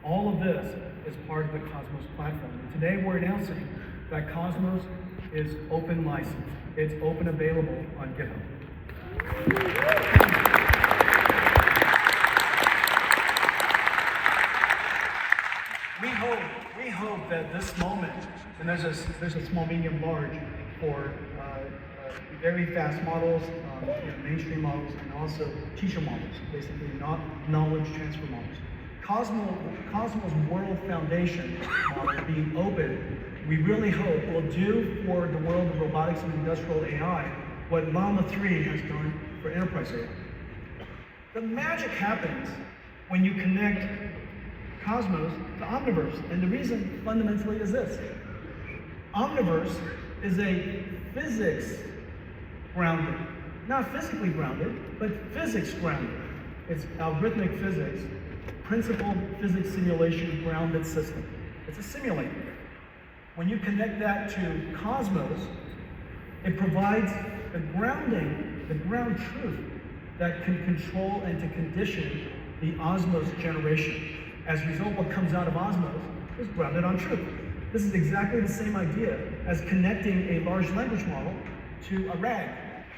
Speaker 1: All of this is part of the Cosmos platform. And today we're announcing that Cosmos is open licensed. It's open available on GitHub. We hope that this moment, and there's a small, medium, large for very fast models, mainstream models, and also teacher models, basically knowledge transfer models. Cosmos World Foundation model being open, we really hope will do for the world of robotics and industrial AI what Llama 3 has done for enterprise AI. The magic happens when you connect Cosmos to Omniverse, and the reason fundamentally is this. Omniverse is a physics grounded, not physically grounded, but physics grounded. It's algorithmic physics, principled physics simulation grounded system. It's a simulator. When you connect that to Cosmos, it provides the grounding, the ground truth that can control and to condition the Osmos generation. As a result, what comes out of Osmos is grounded on truth. This is exactly the same idea as connecting a large language model to a RAG,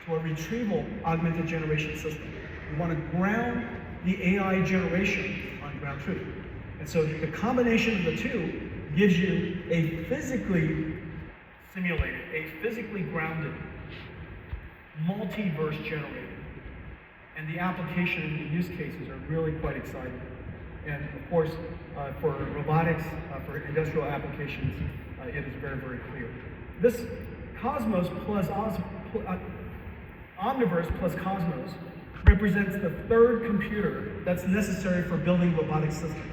Speaker 1: to a retrieval augmented generation system. We want to ground the AI generation on ground truth. And so the combination of the two gives you a physically simulated, a physically grounded, multiverse generator. And the application and the use cases are really quite exciting. And of course, for robotics, for industrial applications, it is very, very clear. This Cosmos plus Omniverse plus Cosmos represents the third computer that's necessary for building robotic systems.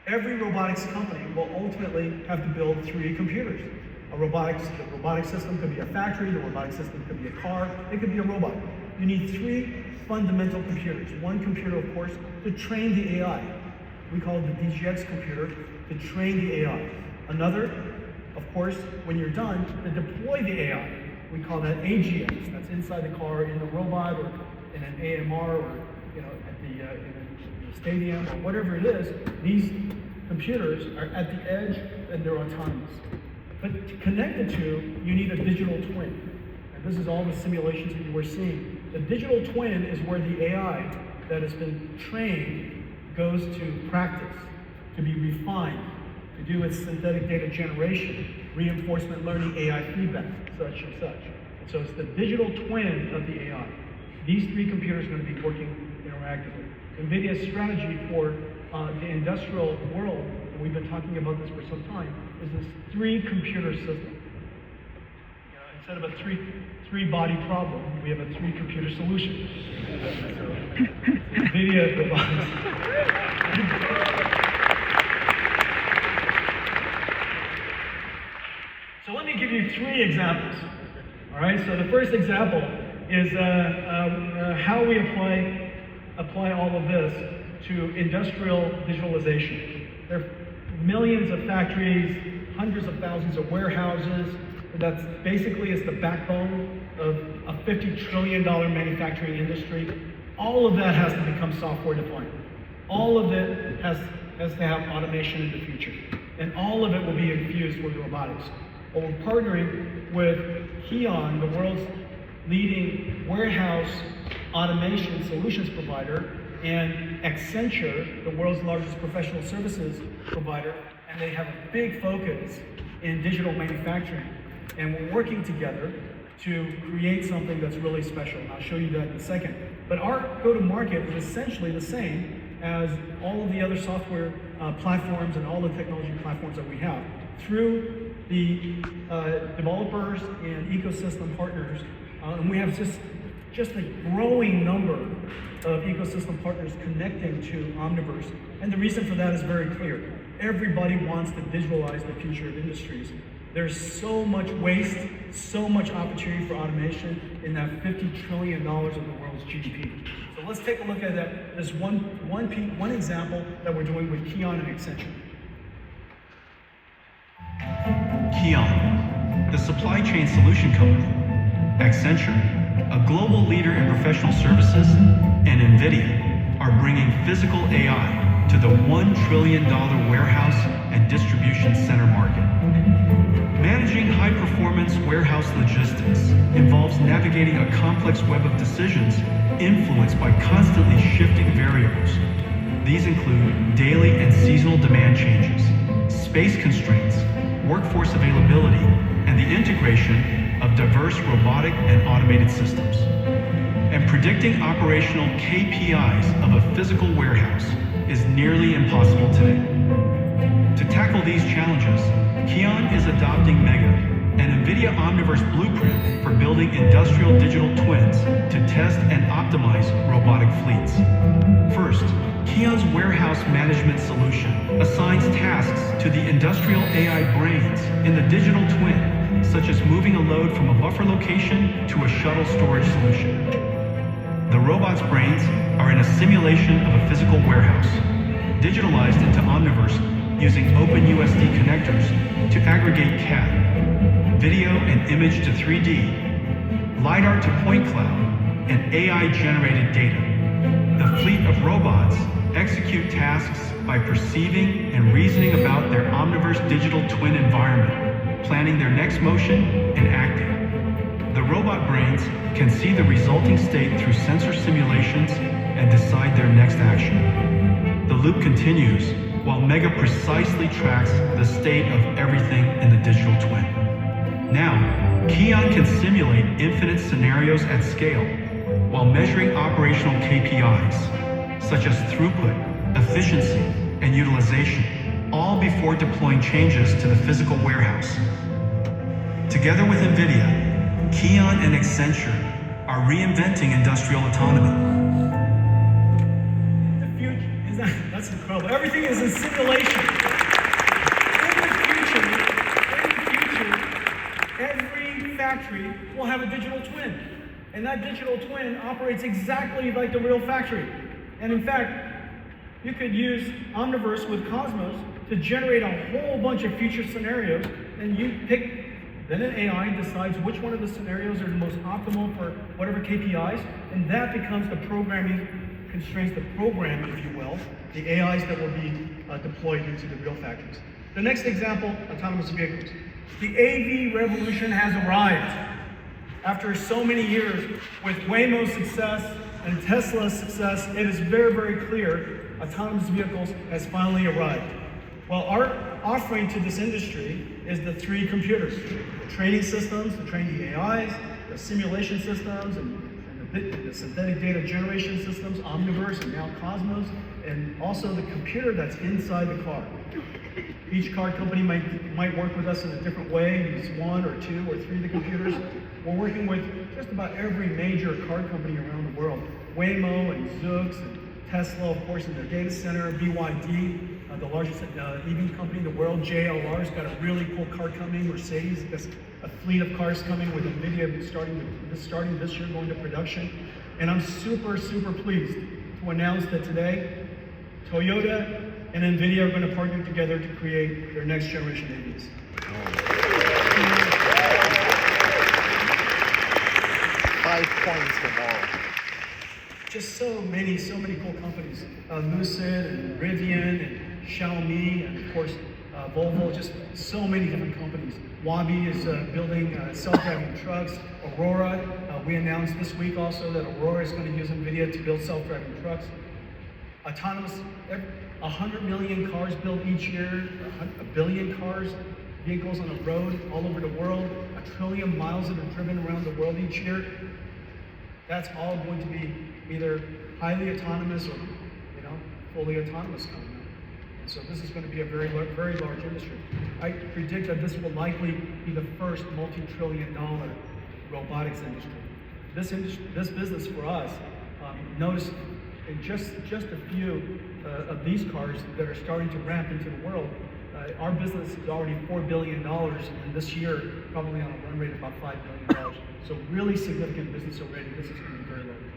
Speaker 1: Every robotics company will ultimately have to build 3 computers. The robotic system could be a factory, the robotic system could be a car, it could be a robot. You need 3 fundamental computers. One computer, of course, to train the AI. We call it the DGX computer, to train the AI. Another, of course, when you're done, to deploy the AI. We call that AGX. That's inside the car, in the robot, or in an AMR, or at in the stadium, or whatever it is. These computers are at the edge and they're autonomous. But to connect the two, you need a digital twin. And this is all the simulations that you were seeing. The digital twin is where the AI that has been trained goes to practice, to be refined, to do its synthetic data generation, reinforcement learning, AI feedback, such and such. And so it's the digital twin of the AI. These 3 computers are going to be working interactively. NVIDIA's strategy for the industrial world, and we've been talking about this for some time, is this 3-computer system. Instead of a three-body problem, we have a 3-computer solution. So, NVIDIA robotics. So let me give you 3 examples. All right. So the first example is how we apply all of this to industrial digitalization. There are millions of factories, hundreds of thousands of warehouses. That's basically is the backbone of a $50 trillion manufacturing industry. All of that has to become software defined. All of it has to have automation in the future. And all of it will be infused with robotics. But we're partnering with KION, the world's leading warehouse automation solutions provider, and Accenture, the world's largest professional services provider, and they have a big focus in digital manufacturing. And we're working together to create something that's really special. And I'll show you that in a second. But our go-to-market is essentially the same as all of the other software platforms and all the technology platforms that we have. Through the developers and ecosystem partners, and we have just a growing number of ecosystem partners connecting to Omniverse. And the reason for that is very clear. Everybody wants to visualize the future of industries. There's so much waste, so much opportunity for automation in that $50 trillion of the world's GDP. So let's take a look at that. There's one example that we're doing with KION and Accenture.
Speaker 3: KION, the supply chain solution company, Accenture, a global leader in professional services, and NVIDIA are bringing physical AI to the $1 trillion warehouse and distribution center market. Managing high-performance warehouse logistics involves navigating a complex web of decisions influenced by constantly shifting variables. These include daily and seasonal demand changes, space constraints, workforce availability, and the integration of diverse robotic and automated systems. And predicting operational KPIs of a physical warehouse is nearly impossible today. To tackle these challenges, KION is adopting Mega, an NVIDIA Omniverse blueprint for building industrial digital twins to test and optimize robotic fleets. First, KION's warehouse management solution assigns tasks to the industrial AI brains in the digital twin, such as moving a load from a buffer location to a shuttle storage solution. The robot's brains are in a simulation of a physical warehouse, digitalized into Omniverse using OpenUSD connectors to aggregate CAD, video and image to 3D, LiDAR to point cloud, and AI-generated data. The fleet of robots execute tasks by perceiving and reasoning about their Omniverse digital twin environment, planning their next motion and acting. The robot brains can see the resulting state through sensor simulations and decide their next action. The loop continues while Mega precisely tracks the state of everything in the digital twin. Now, KION can simulate infinite scenarios at scale while measuring operational KPIs, such as throughput, efficiency, and utilization, all before deploying changes to the physical warehouse. Together with NVIDIA, KION and Accenture are reinventing industrial autonomy.
Speaker 1: The future that's incredible. Everything is in simulation. In the future, every factory will have a digital twin. And that digital twin operates exactly like the real factory. And in fact, you could use Omniverse with Cosmos to generate a whole bunch of future scenarios, and you pick, then an AI decides which one of the scenarios are the most optimal for whatever KPIs, and that becomes the programming constraints, the program, if you will, the AIs that will be deployed into the real factories. The next example, autonomous vehicles. The AV revolution has arrived. After so many years with Waymo's success and Tesla's success, it is very, very clear autonomous vehicles has finally arrived. Well, our offering to this industry is the three computers: the training systems to train the AIs, the simulation systems, and the synthetic data generation systems, Omniverse and now Cosmos, and also the computer that's inside the car. Each car company might work with us in a different way, use one or two or three of the computers. We're working with just about every major car company around the world. Waymo and Zoox and Tesla, of course, in their data center, BYD, the largest EV company in the world, JLR's got a really cool car coming, Mercedes has a fleet of cars coming with NVIDIA starting this year, going to production. And I'm super, super pleased to announce that today, Toyota and NVIDIA are going to partner together to create their next generation AVs.
Speaker 2: 5 points for more.
Speaker 1: Just so many cool companies. Lucid and Rivian and Xiaomi and of course Volvo, just so many different companies. Waabi is building self-driving trucks. Aurora, we announced this week also that Aurora is going to use NVIDIA to build self-driving trucks. Autonomous, 100 million cars built each year, 1 billion cars, vehicles on the road all over the world, 1 trillion miles that are driven around the world each year. That's all going to be either highly autonomous or, fully autonomous coming up. And so this is going to be a very large industry. I predict that this will likely be the first multi-trillion-dollar robotics industry. This business for us, notice in just a few of these cars that are starting to ramp into the world, our business is already $4 billion, and this year probably on a run rate of about $5 billion. So really significant business already. This is going to be very large.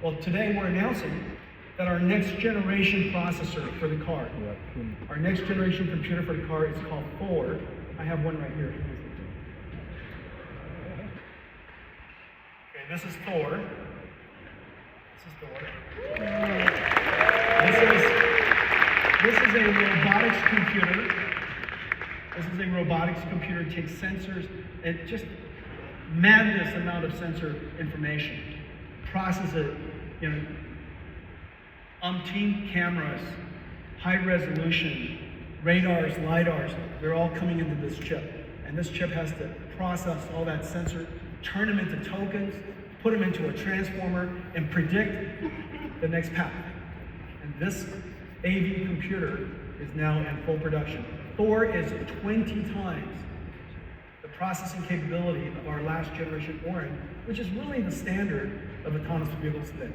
Speaker 1: Well, today we're announcing that our next generation processor for the car, our next generation computer for the car is called Thor. I have one right here. Okay, this is Thor. This is a robotics computer. This is a robotics computer. It takes sensors and just madness amount of sensor information, process it, umpteen cameras, high resolution, radars, LiDARs, they're all coming into this chip. And this chip has to process all that sensor, turn them into tokens, put them into a transformer, and predict the next path. And this AV computer is now in full production. Thor is 20 times the processing capability of our last generation Orin, which is really the standard of autonomous vehicles today.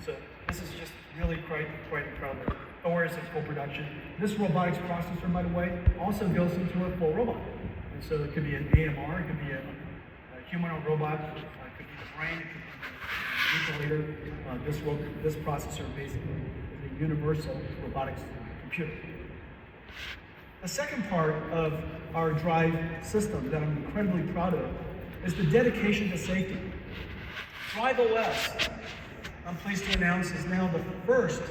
Speaker 1: So this is just really quite incredible. Thor is in full production. This robotics processor, by the way, also goes into a full robot. And so it could be an AMR, it could be a humanoid robot, it could be the brain, it could be the manipulator. This processor basically is a universal robotics computer. The second part of our drive system that I'm incredibly proud of is the dedication to safety. Drive OS, I'm pleased to announce, is now the first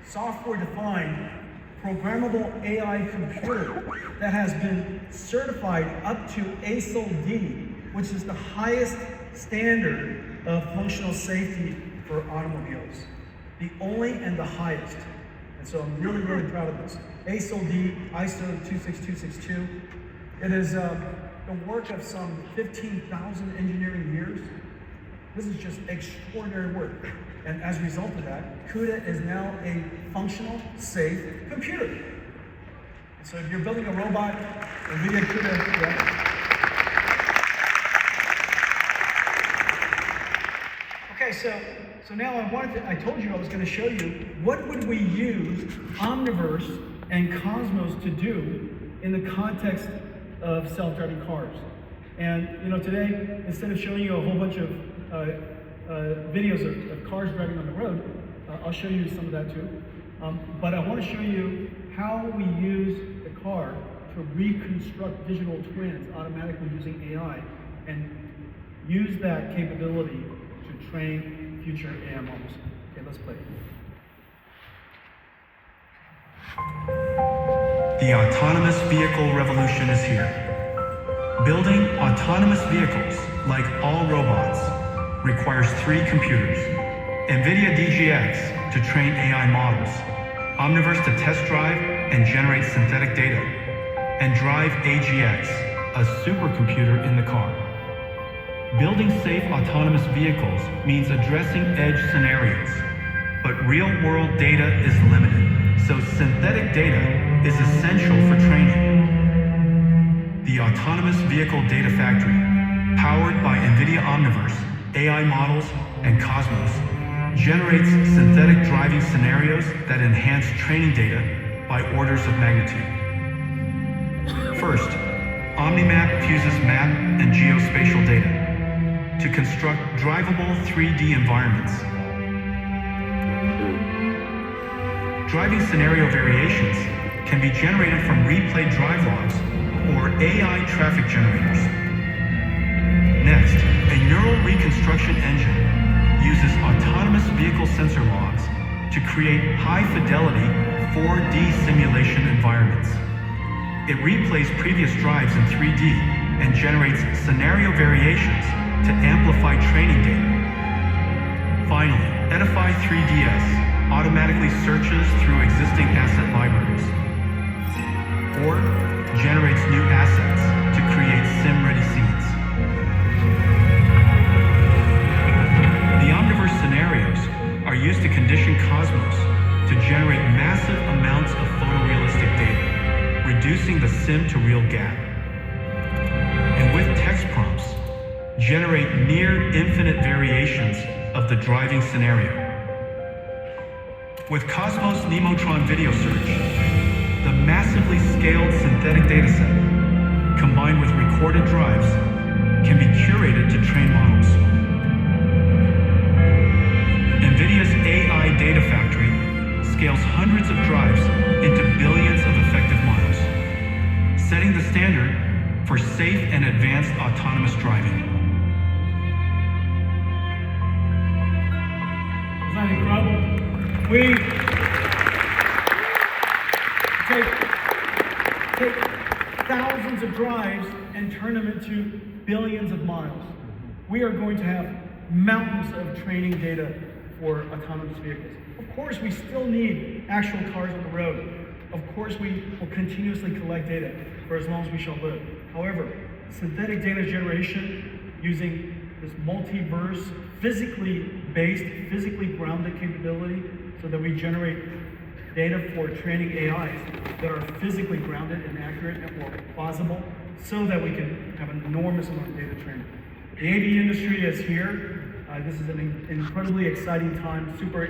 Speaker 1: software-defined programmable AI computer that has been certified up to ASIL D, which is the highest standard of functional safety for automobiles. The only and the highest. And so I'm really proud of this. ASIL D, ISO 26262. It is the work of some 15,000 engineering years. This is just extraordinary work. And as a result of that, CUDA is now a functional, safe computer. And so if you're building a robot, NVIDIA CUDA, yeah. Okay, so now I told you I was going to show you what would we use Omniverse and Cosmos to do in the context of self-driving cars. And today, instead of showing you a whole bunch of videos of cars driving on the road, I'll show you some of that too. But I want to show you how we use the car to reconstruct digital twins automatically using AI and use that capability to train future AI models. Okay, let's play.
Speaker 3: The autonomous vehicle revolution is here. Building autonomous vehicles, like all robots, requires 3 computers. NVIDIA DGX to train AI models, Omniverse to test drive and generate synthetic data, and Drive AGX, a supercomputer in the car. Building safe autonomous vehicles means addressing edge scenarios, but real-world data is limited, so synthetic data is essential for training. The Autonomous Vehicle Data Factory, powered by NVIDIA Omniverse, AI models, and Cosmos, generates synthetic driving scenarios that enhance training data by orders of magnitude. First, OmniMap fuses map and geospatial data to construct drivable 3D environments. Driving scenario variations can be generated from replayed drive logs or AI traffic generators. Next, a neural reconstruction engine uses autonomous vehicle sensor logs to create high-fidelity 4D simulation environments. It replays previous drives in 3D and generates scenario variations to amplify training data. Finally, Edify 3DS automatically searches through existing asset libraries or generates new assets to create sim-ready scenes. The Omniverse scenarios are used to condition Cosmos to generate massive amounts of photorealistic data, reducing the sim-to-real gap. And with text prompts, generate near infinite variations of the driving scenario. With Cosmos Nemotron Video Search, the massively scaled synthetic dataset, combined with recorded drives, can be curated to train models. NVIDIA's AI Data Factory scales hundreds of drives into billions of effective miles, setting the standard for safe and advanced autonomous driving.
Speaker 1: Isn't that incredible? We take thousands of drives and turn them into billions of miles. We are going to have mountains of training data for autonomous vehicles. Of course, we still need actual cars on the road. Of course, we will continuously collect data for as long as we shall live. However, synthetic data generation using this multiverse, physically based, physically grounded capability so that we generate data for training AIs that are physically grounded and accurate and more plausible so that we can have an enormous amount of data training. The AV industry is here. This is an incredibly exciting time. Super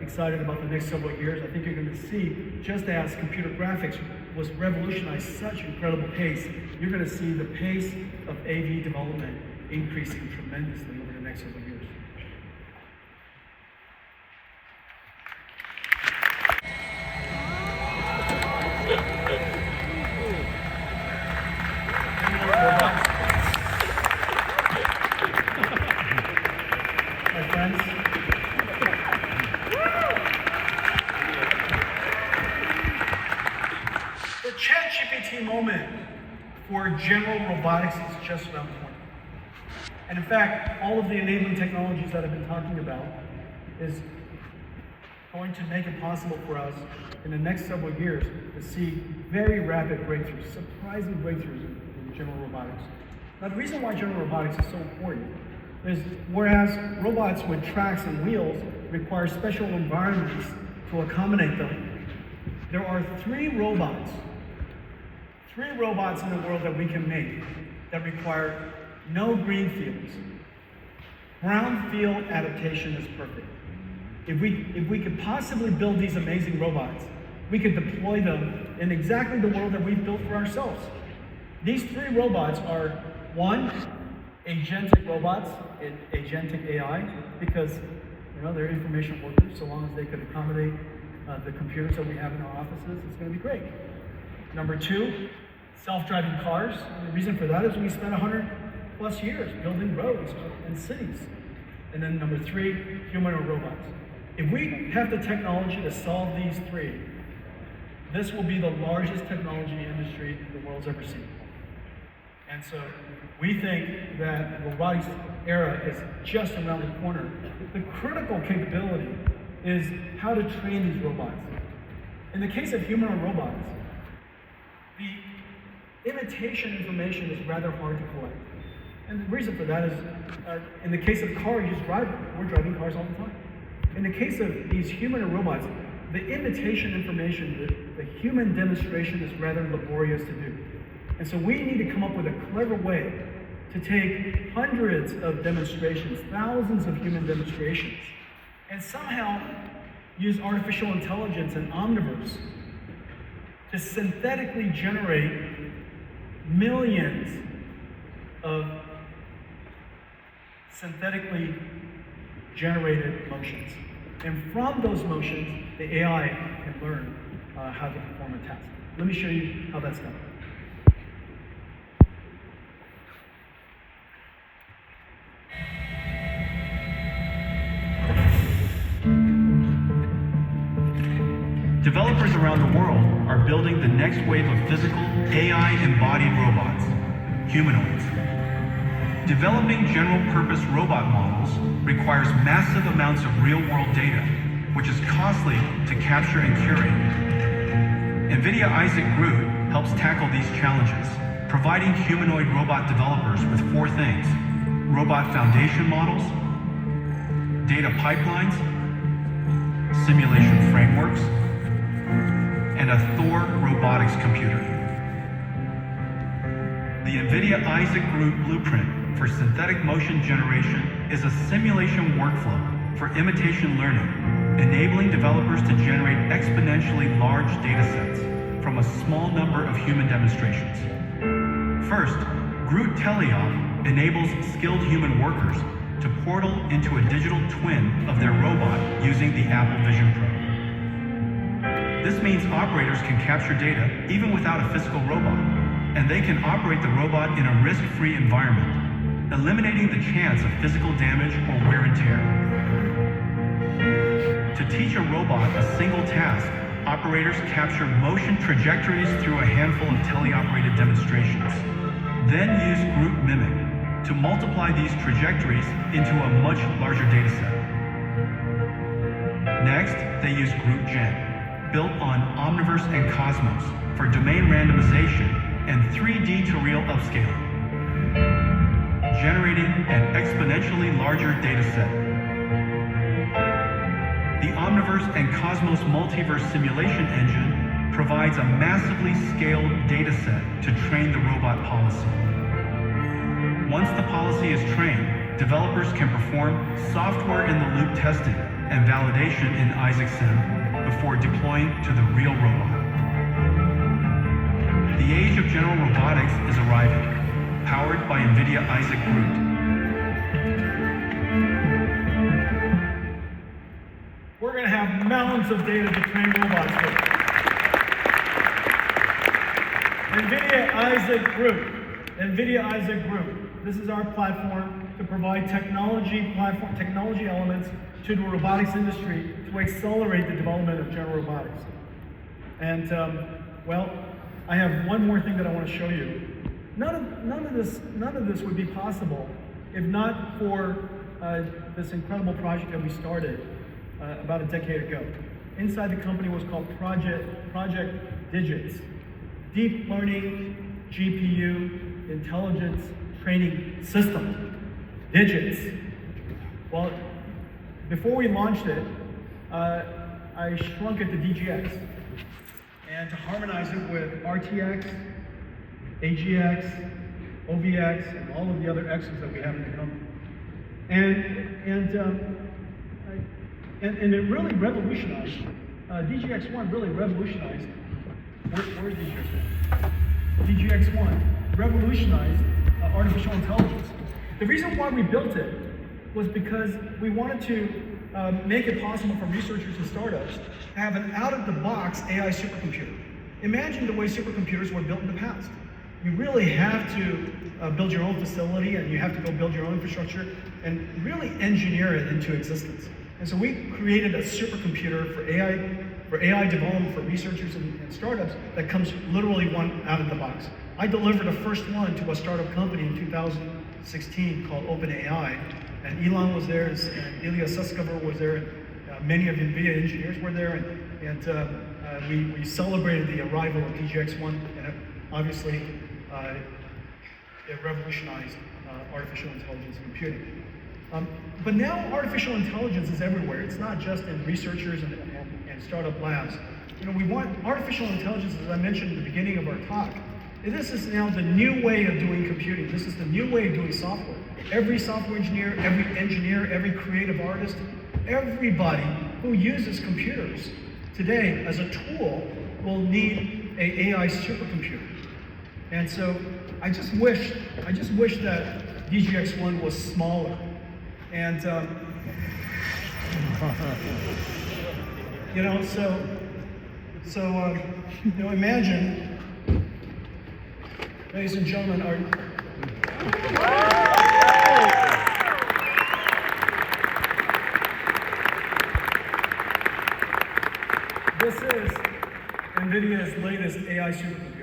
Speaker 1: excited about the next several years. I think you're going to see, just as computer graphics was revolutionized such incredible pace, you're going to see the pace of AV development increasing tremendously over the next several years. My friends, the ChatGPT moment for general robotics is just around the corner. And in fact, all of the enabling technologies that I've been talking about is going to make it possible for us in the next several years to see very rapid breakthroughs, surprising breakthroughs in general robotics. Now, the reason why general robotics is so important is whereas robots with tracks and wheels require special environments to accommodate them, there are three robots in the world that we can make that require no green fields. Brown field adaptation is perfect. If we could possibly build these amazing robots, we could deploy them in exactly the world that we've built for ourselves. These three robots are, one, agentic robots, agentic AI, because they're information workers. So long as they could accommodate the computers that we have in our offices, it's going to be great. Number two, self-driving cars. And the reason for that is we spent 100+ years building roads and cities. And then number three, humanoid robots. If we have the technology to solve these three, this will be the largest technology industry the world's ever seen. And so we think that the robotics era is just around the corner. The critical capability is how to train these robots. In the case of humanoid robots, the imitation information is rather hard to collect. And the reason for that is, in the case of cars, we're driving cars all the time. In the case of these humanoid robots, the imitation information, the human demonstration is rather laborious to do. And so we need to come up with a clever way to take hundreds of demonstrations, thousands of human demonstrations, and somehow use artificial intelligence and Omniverse to synthetically generate millions of synthetically generated motions. And from those motions, the AI can learn how to perform a task. Let me show you how that's done.
Speaker 3: Developers around the world are building the next wave of physical, AI-embodied robots, humanoids. Developing general-purpose robot models requires massive amounts of real-world data, which is costly to capture and curate. NVIDIA Isaac GR00T helps tackle these challenges, providing humanoid robot developers with four things: robot foundation models, data pipelines, simulation frameworks, and a Thor robotics computer. The NVIDIA Isaac GR00T blueprint for synthetic motion generation is a simulation workflow for imitation learning, enabling developers to generate exponentially large datasets from a small number of human demonstrations. First, GR00T Teleop enables skilled human workers to portal into a digital twin of their robot using the Apple Vision Pro. This means operators can capture data even without a physical robot, and they can operate the robot in a risk-free environment, eliminating the chance of physical damage or wear and tear. To teach a robot a single task, operators capture motion trajectories through a handful of teleoperated demonstrations, then use GR00T Mimic to multiply these trajectories into a much larger dataset. Next, they use GR00T Gen, built on Omniverse and Cosmos for domain randomization and 3D to real upscaling, generating an exponentially larger dataset. The Omniverse and Cosmos Multiverse Simulation Engine provides a massively scaled dataset to train the robot policy. Once the policy is trained, developers can perform software-in-the-loop testing and validation in Isaac Sim before deploying to the real robot. The age of general robotics is arriving, powered by NVIDIA Isaac GR00T.
Speaker 1: We're going to have mountains of data to train robots with. NVIDIA Isaac GR00T. NVIDIA Isaac GR00T. This is our platform to provide technology elements to the robotics industry to accelerate the development of general robotics. And well, I have one more thing that I want to show you. None of this would be possible if not for this incredible project that we started about a decade ago. Inside the company was called Project Digits, Deep Learning GPU Intelligence Training System. Digits. Well, before we launched it, I shrunk it to DGX, and to harmonize it with RTX, AGX, OVX, and all of the other X's that we have in the company. And it really revolutionized, DGX1 really revolutionized, where's DGX1? DGX1 revolutionized artificial intelligence. The reason why we built it was because we wanted to make it possible for researchers and startups to have an out-of-the-box AI supercomputer. Imagine the way supercomputers were built in the past. You really have to build your own facility, and you have to go build your own infrastructure and really engineer it into existence. And so we created a supercomputer for AI development for researchers and startups that comes literally one out of the box. I delivered the first one to a startup company in 2016 called OpenAI, and Elon was there, and Ilya Sutskever was there, and many of NVIDIA engineers were there, and we celebrated the arrival of DGX1, and obviously it revolutionized artificial intelligence computing. But now artificial intelligence is everywhere. It's not just in researchers and startup labs. You know, we want artificial intelligence, as I mentioned at the beginning of our talk. This is now the new way of doing computing. This is the new way of doing software. Every software engineer, every creative artist, everybody who uses computers today as a tool will need an AI supercomputer. And so I just wish that DGX1 was smaller. And you know, you know, imagine, ladies and gentlemen, this is NVIDIA's latest AI supercomputer.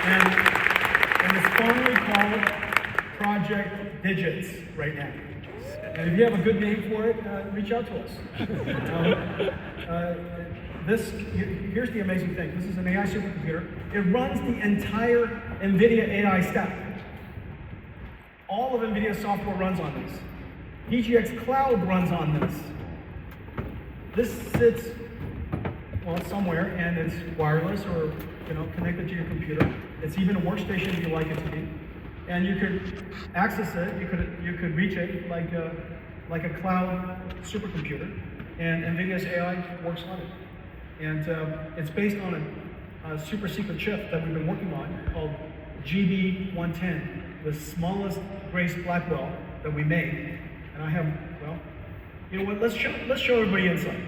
Speaker 1: And it's formally called Project Digits right now. And if you have a good name for it, reach out to us. Here's the amazing thing. This is an AI supercomputer. It runs the entire NVIDIA AI stack. All of NVIDIA software runs on this. DGX Cloud runs on this. This sits, well, somewhere, and it's wireless or, you know, connected to your computer. It's even a workstation if you like it to be. And you could access it, you could reach it like a cloud supercomputer, and NVIDIA's AI works on it. And it's based on a super secret chip that we've been working on called GB110, the smallest Grace Blackwell that we made. And I have, well, you know what? Let's show everybody inside.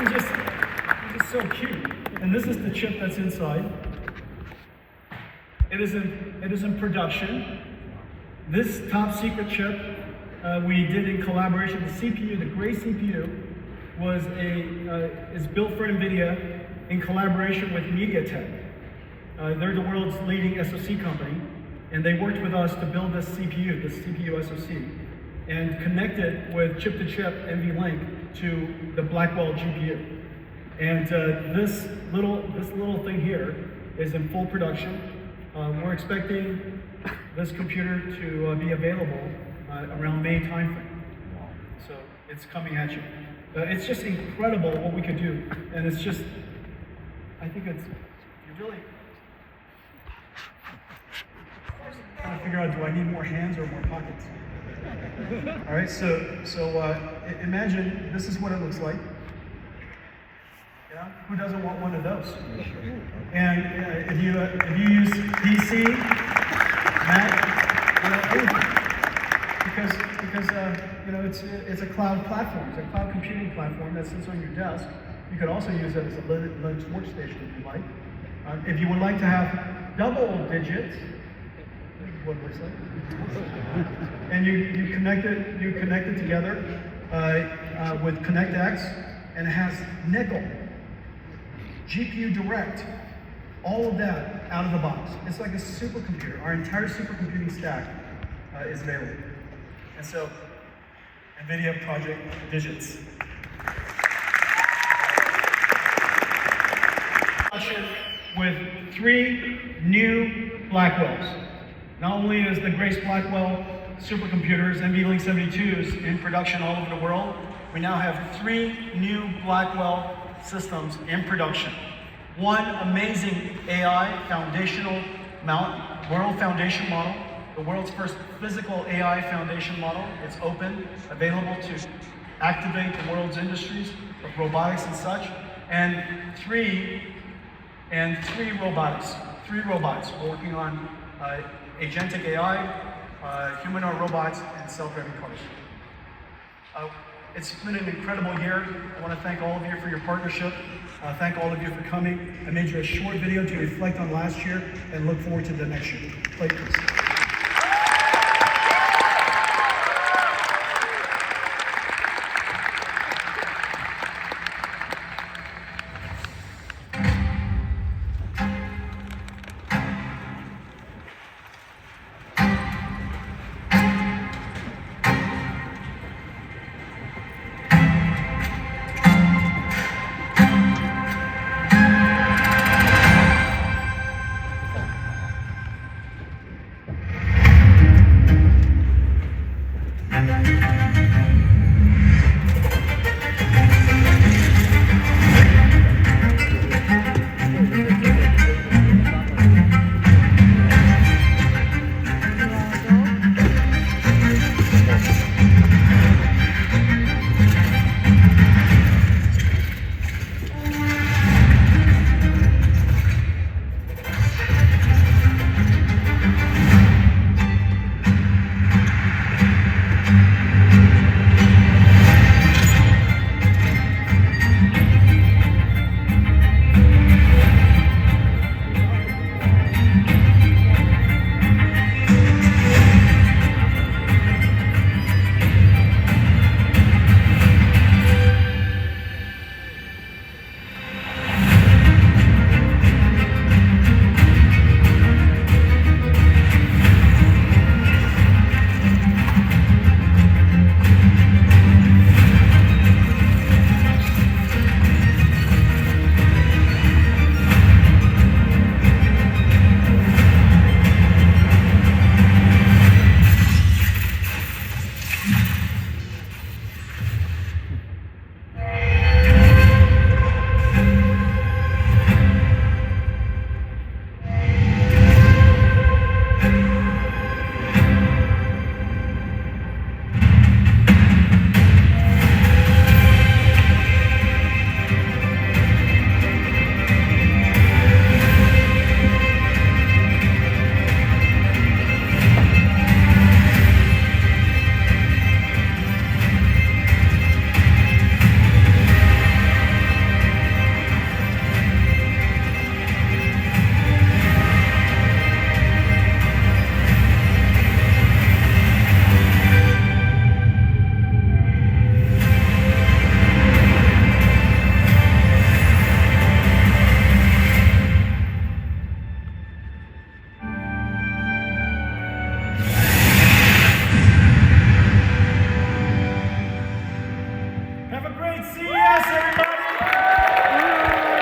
Speaker 1: This is so cute. And this is the chip that's inside. It is in production. This top secret chip we did in collaboration. The CPU, the Grace CPU, is built for NVIDIA in collaboration with MediaTek. They're the world's leading SoC company. And they worked with us to build this CPU SoC, and connect it with chip-to-chip NVLink to the Blackwell GPU. And this little thing here is in full production. We're expecting this computer to be available around May timeframe. So it's coming at you. It's just incredible what we could do, and it's just, I think you really trying to figure out, do I need more hands or more pockets? All right, so imagine this is what it looks like. Yeah, who doesn't want one of those? And if you use PC, Mac, because you know it's a cloud platform. It's a cloud computing platform that sits on your desk. You could also use it as a Linux workstation if you like. If you would like to have double digits, what it looks like, and you connect it together with ConnectX, and it has Nickel, GPU Direct, all of that out of the box. It's like a supercomputer. Our entire supercomputing stack is available. And so, NVIDIA Project Digits. With 3 new Blackwells. Not only is the Grace Blackwell supercomputers, NVLink 72s, in production all over the world, we now have 3 new Blackwell systems in production. One amazing AI foundational world foundation model, the world's first physical AI foundation model. It's open, available to activate the world's industries of robotics and such. And three robotics. 3 robots. We're working on agentic AI, humanoid robots, and self-driving cars. It's been an incredible year. I want to thank all of you for your partnership. Thank all of you for coming. I made you a short video to reflect on last year and look forward to the next year. Play, please.